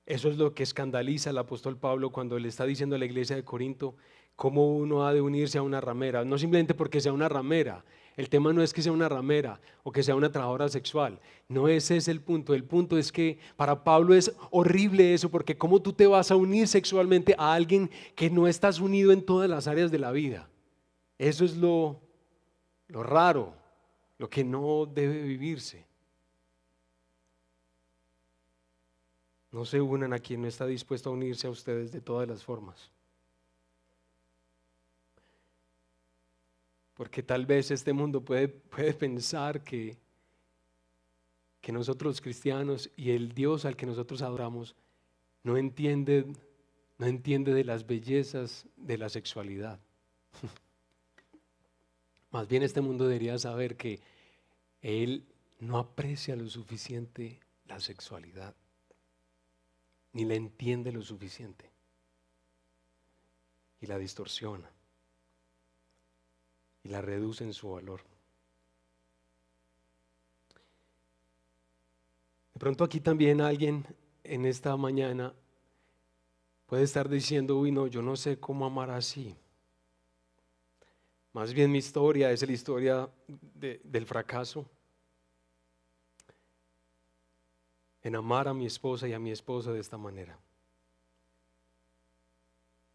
Eso es lo que escandaliza al apóstol Pablo cuando le está diciendo a la iglesia de Corinto cómo uno ha de unirse a una ramera. No simplemente porque sea una ramera. El tema no es que sea una ramera o que sea una trabajadora sexual. No ese es el punto. El punto es que para Pablo es horrible eso, porque ¿cómo tú te vas a unir sexualmente a alguien que no estás unido en todas las áreas de la vida? Eso es lo raro, lo que no debe vivirse. No se unan a quien no está dispuesto a unirse a ustedes de todas las formas. Porque tal vez este mundo puede pensar que nosotros los cristianos y el Dios al que nosotros adoramos no entiende de las bellezas de la sexualidad. Más bien este mundo debería saber que Él no aprecia lo suficiente la sexualidad, ni la entiende lo suficiente, y la distorsiona y la reduce en su valor. De pronto aquí también alguien en esta mañana puede estar diciendo, uy no, yo no sé cómo amar así. Más bien mi historia es la historia del fracaso en amar a mi esposa y a mi esposo de esta manera.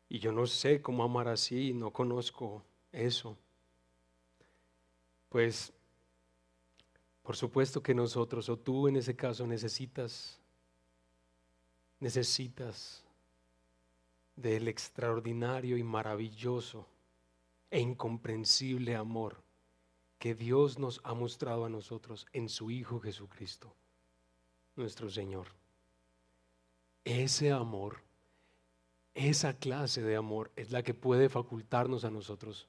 Y yo no sé cómo amar así, no conozco eso. Pues, por supuesto que nosotros, o tú en ese caso, necesitas del extraordinario y maravilloso e incomprensible amor que Dios nos ha mostrado a nosotros en su Hijo Jesucristo, nuestro Señor. Ese amor, esa clase de amor es la que puede facultarnos a nosotros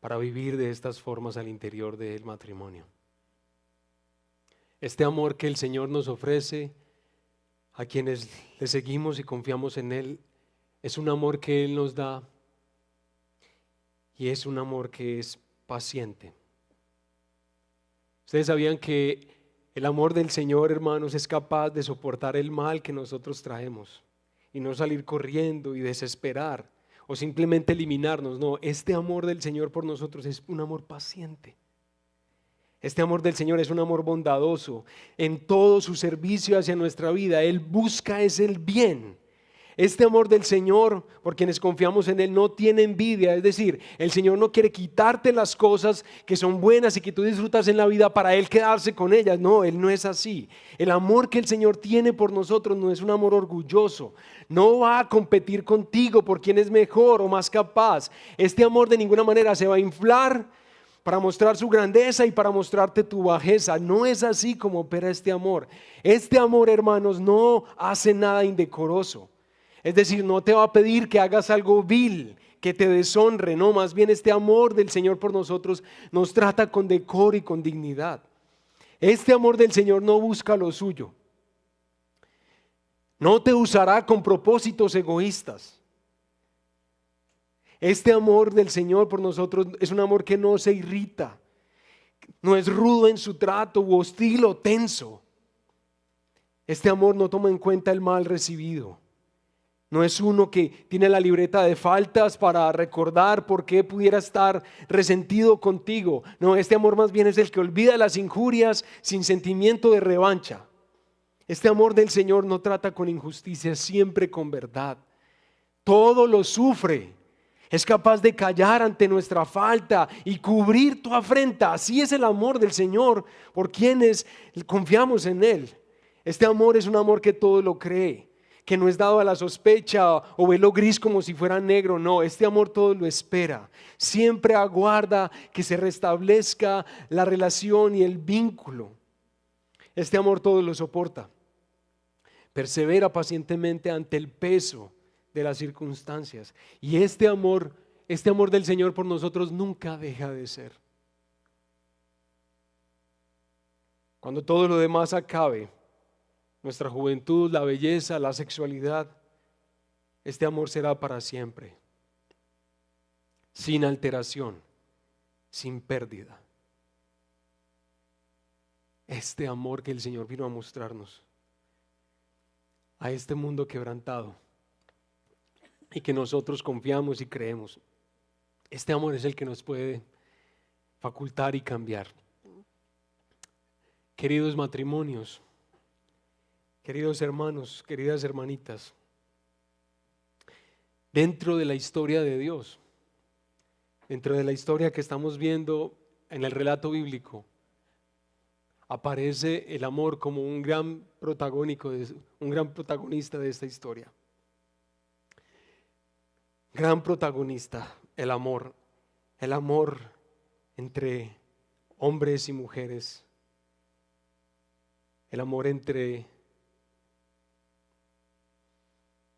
para vivir de estas formas al interior del matrimonio. Este amor que el Señor nos ofrece a quienes le seguimos y confiamos en Él es un amor que Él nos da y es un amor que es paciente. Ustedes sabían que el amor del Señor, hermanos, es capaz de soportar el mal que nosotros traemos y no salir corriendo y desesperar o simplemente eliminarnos. No, este amor del Señor por nosotros es un amor paciente. Este amor del Señor es un amor bondadoso. En todo su servicio hacia nuestra vida, Él busca es el bien. Este amor del Señor, por quienes confiamos en Él, no tiene envidia. Es decir, el Señor no quiere quitarte las cosas que son buenas y que tú disfrutas en la vida para Él quedarse con ellas. No, Él no es así. El amor que el Señor tiene por nosotros no es un amor orgulloso. No va a competir contigo por quién es mejor o más capaz. Este amor de ninguna manera se va a inflar para mostrar su grandeza y para mostrarte tu bajeza. No es así como opera este amor. Este amor, hermanos, no hace nada indecoroso. Es decir, no te va a pedir que hagas algo vil, que te deshonre. No, más bien este amor del Señor por nosotros nos trata con decoro y con dignidad. Este amor del Señor no busca lo suyo. No te usará con propósitos egoístas. Este amor del Señor por nosotros es un amor que no se irrita, no es rudo en su trato u hostil o tenso. Este amor no toma en cuenta el mal recibido. No es uno que tiene la libreta de faltas para recordar por qué pudiera estar resentido contigo. No, este amor más bien es el que olvida las injurias sin sentimiento de revancha. Este amor del Señor no trata con injusticia, siempre con verdad. Todo lo sufre. Es capaz de callar ante nuestra falta y cubrir tu afrenta. Así es el amor del Señor por quienes confiamos en Él. Este amor es un amor que todo lo cree, que no es dado a la sospecha o velo gris como si fuera negro. No, este amor todo lo espera. Siempre aguarda que se restablezca la relación y el vínculo. Este amor todo lo soporta. Persevera pacientemente ante el peso de las circunstancias. Y este amor del Señor por nosotros nunca deja de ser. Cuando todo lo demás acabe, nuestra juventud, la belleza, la sexualidad, este amor será para siempre, sin alteración, sin pérdida. Este amor que el Señor vino a mostrarnos a este mundo quebrantado y que nosotros confiamos y creemos. Este amor es el que nos puede facultar y cambiar. Queridos matrimonios, queridos hermanos, queridas hermanitas, dentro de la historia de Dios, dentro de la historia que estamos viendo en el relato bíblico, aparece el amor como un gran protagonista de esta historia. Gran protagonista, el amor entre hombres y mujeres, el amor entre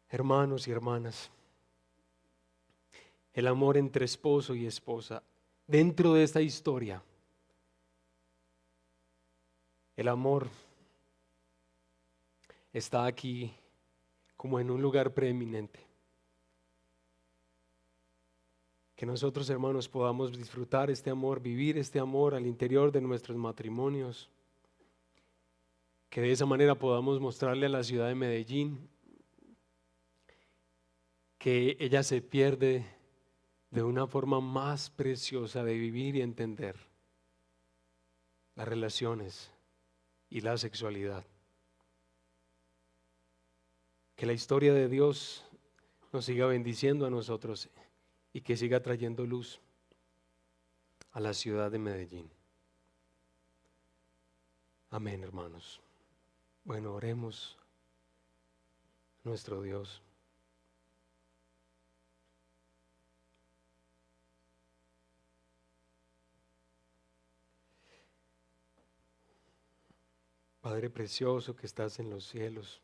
hermanos y hermanas, el amor entre esposo y esposa. Dentro de esta historia, el amor está aquí como en un lugar preeminente. Que nosotros, hermanos, podamos disfrutar este amor, vivir este amor al interior de nuestros matrimonios. Que de esa manera podamos mostrarle a la ciudad de Medellín que ella se pierde de una forma más preciosa de vivir y entender las relaciones y la sexualidad. Que la historia de Dios nos siga bendiciendo a nosotros y que siga trayendo luz a la ciudad de Medellín. Amén, hermanos. Bueno, oremos a nuestro Dios. Padre precioso que estás en los cielos,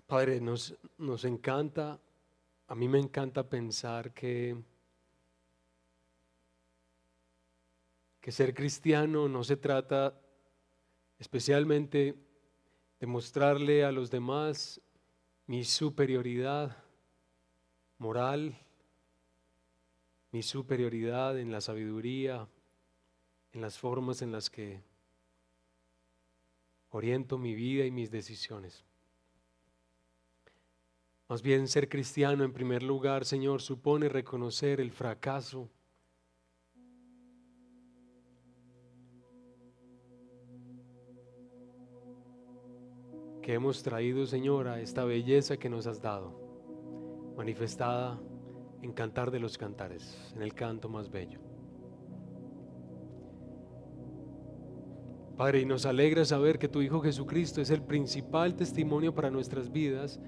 Padre, nos encanta, a mí me encanta pensar que ser cristiano no se trata especialmente de mostrarle a los demás mi superioridad moral, mi superioridad en la sabiduría, en las formas en las que oriento mi vida y mis decisiones. Más bien, ser cristiano en primer lugar, Señor, supone reconocer el fracaso que hemos traído, Señor, a esta belleza que nos has dado, manifestada en Cantar de los Cantares, en el canto más bello. Padre, y nos alegra saber que tu Hijo Jesucristo es el principal testimonio para nuestras vidas,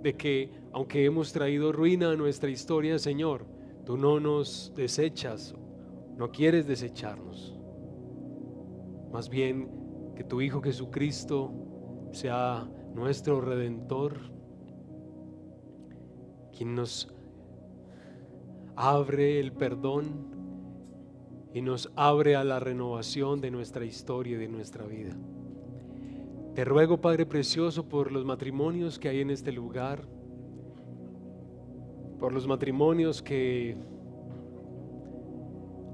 de que aunque hemos traído ruina a nuestra historia, Señor, tú no nos desechas, no quieres desecharnos. Más bien, que tu Hijo Jesucristo sea nuestro Redentor, quien nos abre el perdón y nos abre a la renovación de nuestra historia y de nuestra vida. Te ruego, Padre precioso, por los matrimonios que hay en este lugar, por los matrimonios que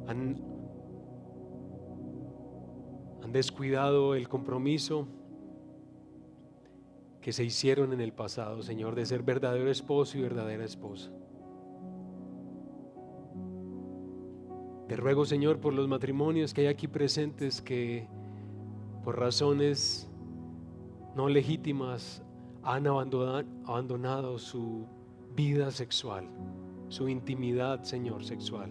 han descuidado el compromiso que se hicieron en el pasado, Señor, de ser verdadero esposo y verdadera esposa. Te ruego, Señor, por los matrimonios que hay aquí presentes que por razones no legítimas han abandonado su vida sexual, su intimidad, Señor, sexual.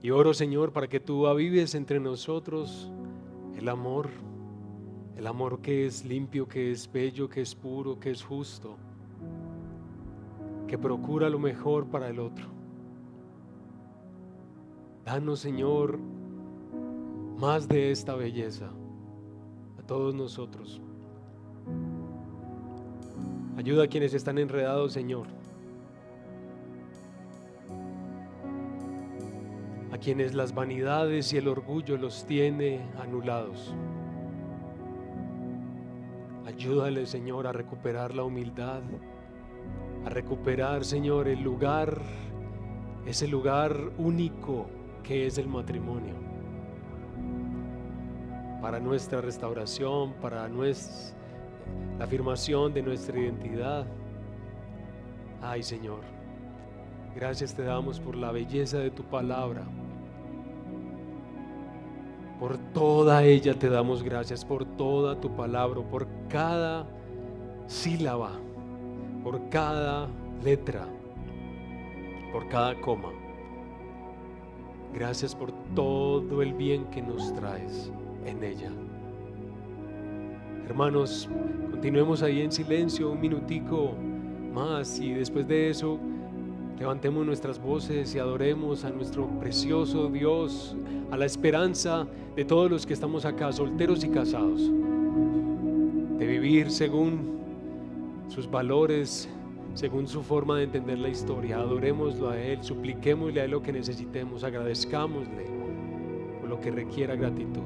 Y oro, Señor, para que tú avives entre nosotros el amor que es limpio, que es bello, que es puro, que es justo, que procura lo mejor para el otro. Danos, Señor, más de esta belleza a todos nosotros. Ayuda a quienes están enredados, Señor, a quienes las vanidades y el orgullo los tiene anulados. Ayúdale, Señor, a recuperar la humildad, a recuperar, Señor, el lugar, ese lugar único que es el matrimonio, para nuestra restauración, para la afirmación de nuestra identidad. Ay, Señor, gracias te damos por la belleza de tu palabra. Por toda ella te damos gracias, por toda tu palabra, por cada sílaba, por cada letra, por cada coma. Gracias por todo el bien que nos traes en ella. Hermanos, continuemos ahí en silencio un minutico más y después de eso levantemos nuestras voces y adoremos a nuestro precioso Dios, a la esperanza de todos los que estamos acá, solteros y casados, de vivir según sus valores, según su forma de entender la historia. Adorémoslo a Él, supliquémosle a Él lo que necesitemos, agradezcámosle por lo que requiera gratitud.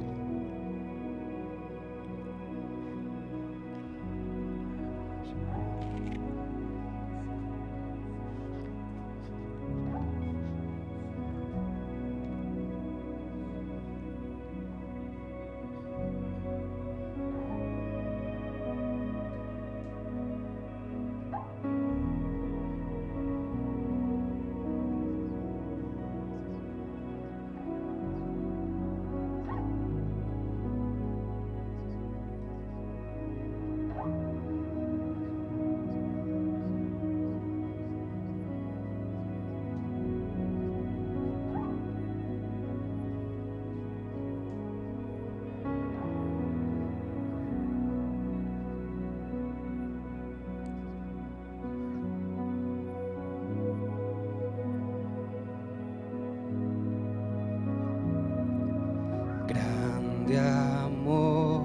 De amor,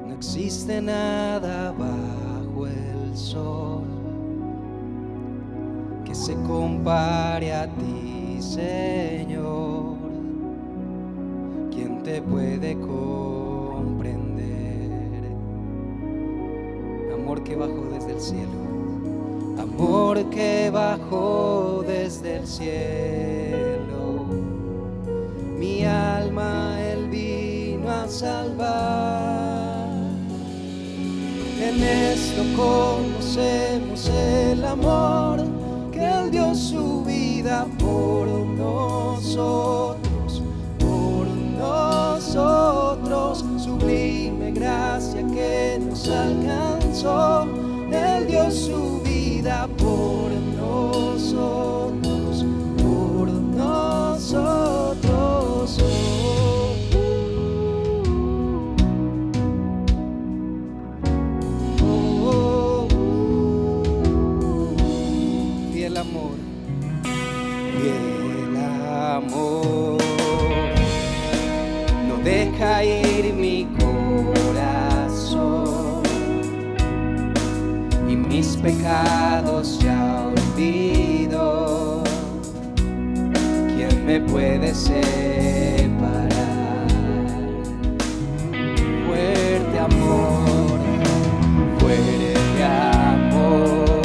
no existe nada bajo el sol que se compare a ti, Señor. ¿Quién te puede comprender? Amor que bajó desde el cielo amor que bajó desde el cielo, mi alma Él vino a salvar. En esto conocemos el amor, que Él dio su vida por nosotros, sublime gracia que nos alcanzó. Él dio su vida por nosotros, por nosotros. Fiel amor, fiel amor, no deja ir mi corazón, y mis pecados ya olvido. ¿Quién me puede separar? Fuerte amor, fuerte amor,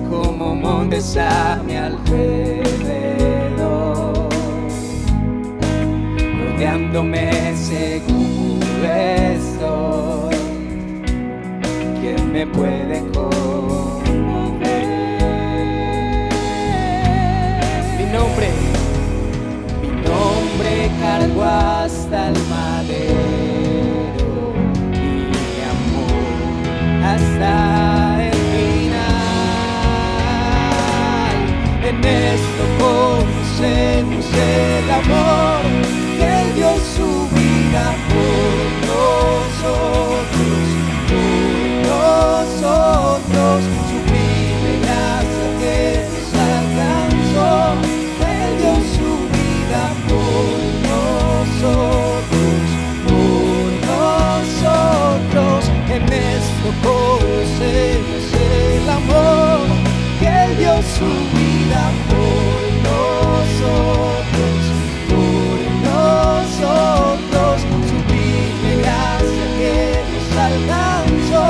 como montes a mi alrededor, rodeándome seguro estoy. ¿Quién me puede conmover? Mi nombre cargo hasta el madero, y mi amor hasta el final. En esto conocemos el amor, que Él dio su vida por nosotros, sublime gracia que nos alcanzó. Él dio su vida por nosotros, en esto conocemos el amor, que Él dio su vida por nosotros, sublime gracia que nos alcanzó.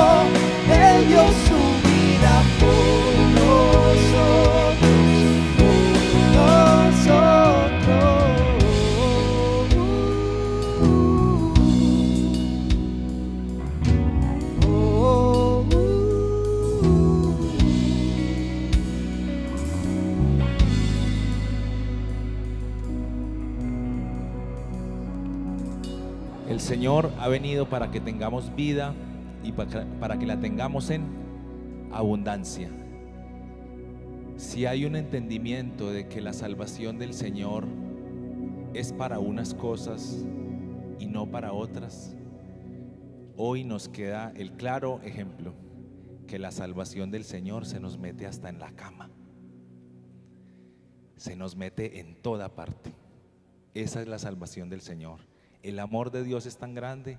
Él dio su vida por nosotros, El Señor ha venido para que tengamos vida y para que la tengamos en abundancia. Si hay un entendimiento de que la salvación del Señor es para unas cosas y no para otras, hoy nos queda el claro ejemplo que la salvación del Señor se nos mete hasta en la cama, se nos mete en toda parte. Esa es la salvación del Señor. El amor de Dios es tan grande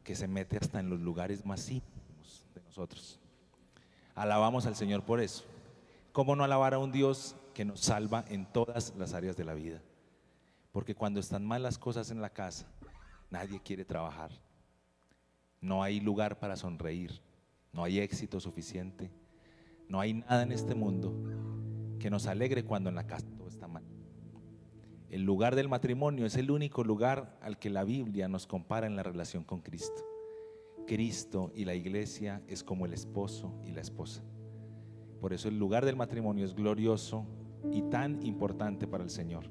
que se mete hasta en los lugares más íntimos de nosotros. Alabamos al Señor por eso. ¿Cómo no alabar a un Dios que nos salva en todas las áreas de la vida? Porque cuando están mal las cosas en la casa, nadie quiere trabajar. No hay lugar para sonreír, no hay éxito suficiente, no hay nada en este mundo que nos alegre cuando en la casa todo está mal. El lugar del matrimonio es el único lugar al que la Biblia nos compara en la relación con Cristo. Cristo y la iglesia es como el esposo y la esposa. Por eso el lugar del matrimonio es glorioso y tan importante para el Señor.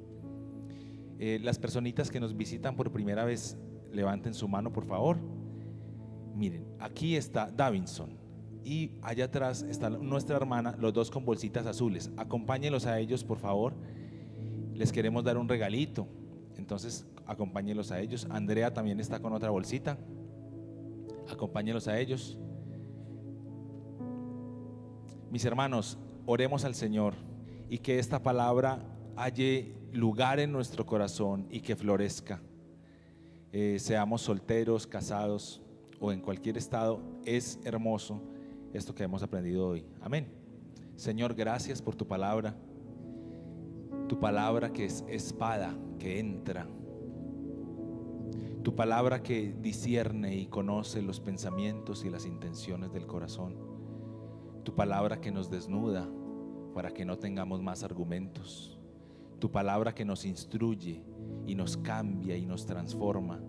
Las personitas que nos visitan por primera vez, levanten su mano por favor. Miren, aquí está Davinson y allá atrás está nuestra hermana, los dos con bolsitas azules. Acompáñenlos a ellos por favor. Les queremos dar un regalito, entonces acompáñenlos a ellos. Andrea también está con otra bolsita, acompáñenlos a ellos. Mis hermanos, oremos al Señor y que esta palabra halle lugar en nuestro corazón y que florezca. Seamos solteros, casados o en cualquier estado, es hermoso esto que hemos aprendido hoy. Amén. Señor, gracias por tu palabra que es espada que entra, tu palabra que discierne y conoce los pensamientos y las intenciones del corazón, Tu palabra que nos desnuda para que no tengamos más argumentos. Tu palabra que nos instruye y nos cambia y nos transforma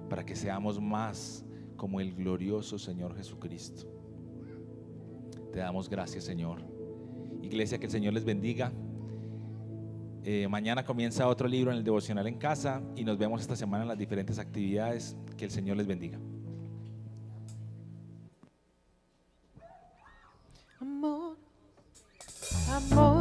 para que seamos más como el glorioso Señor Jesucristo. Te damos gracias, Señor. Iglesia, que el Señor les bendiga. Mañana comienza otro libro en el devocional en casa y nos vemos esta semana en las diferentes actividades. Que el Señor les bendiga. Amor, amor.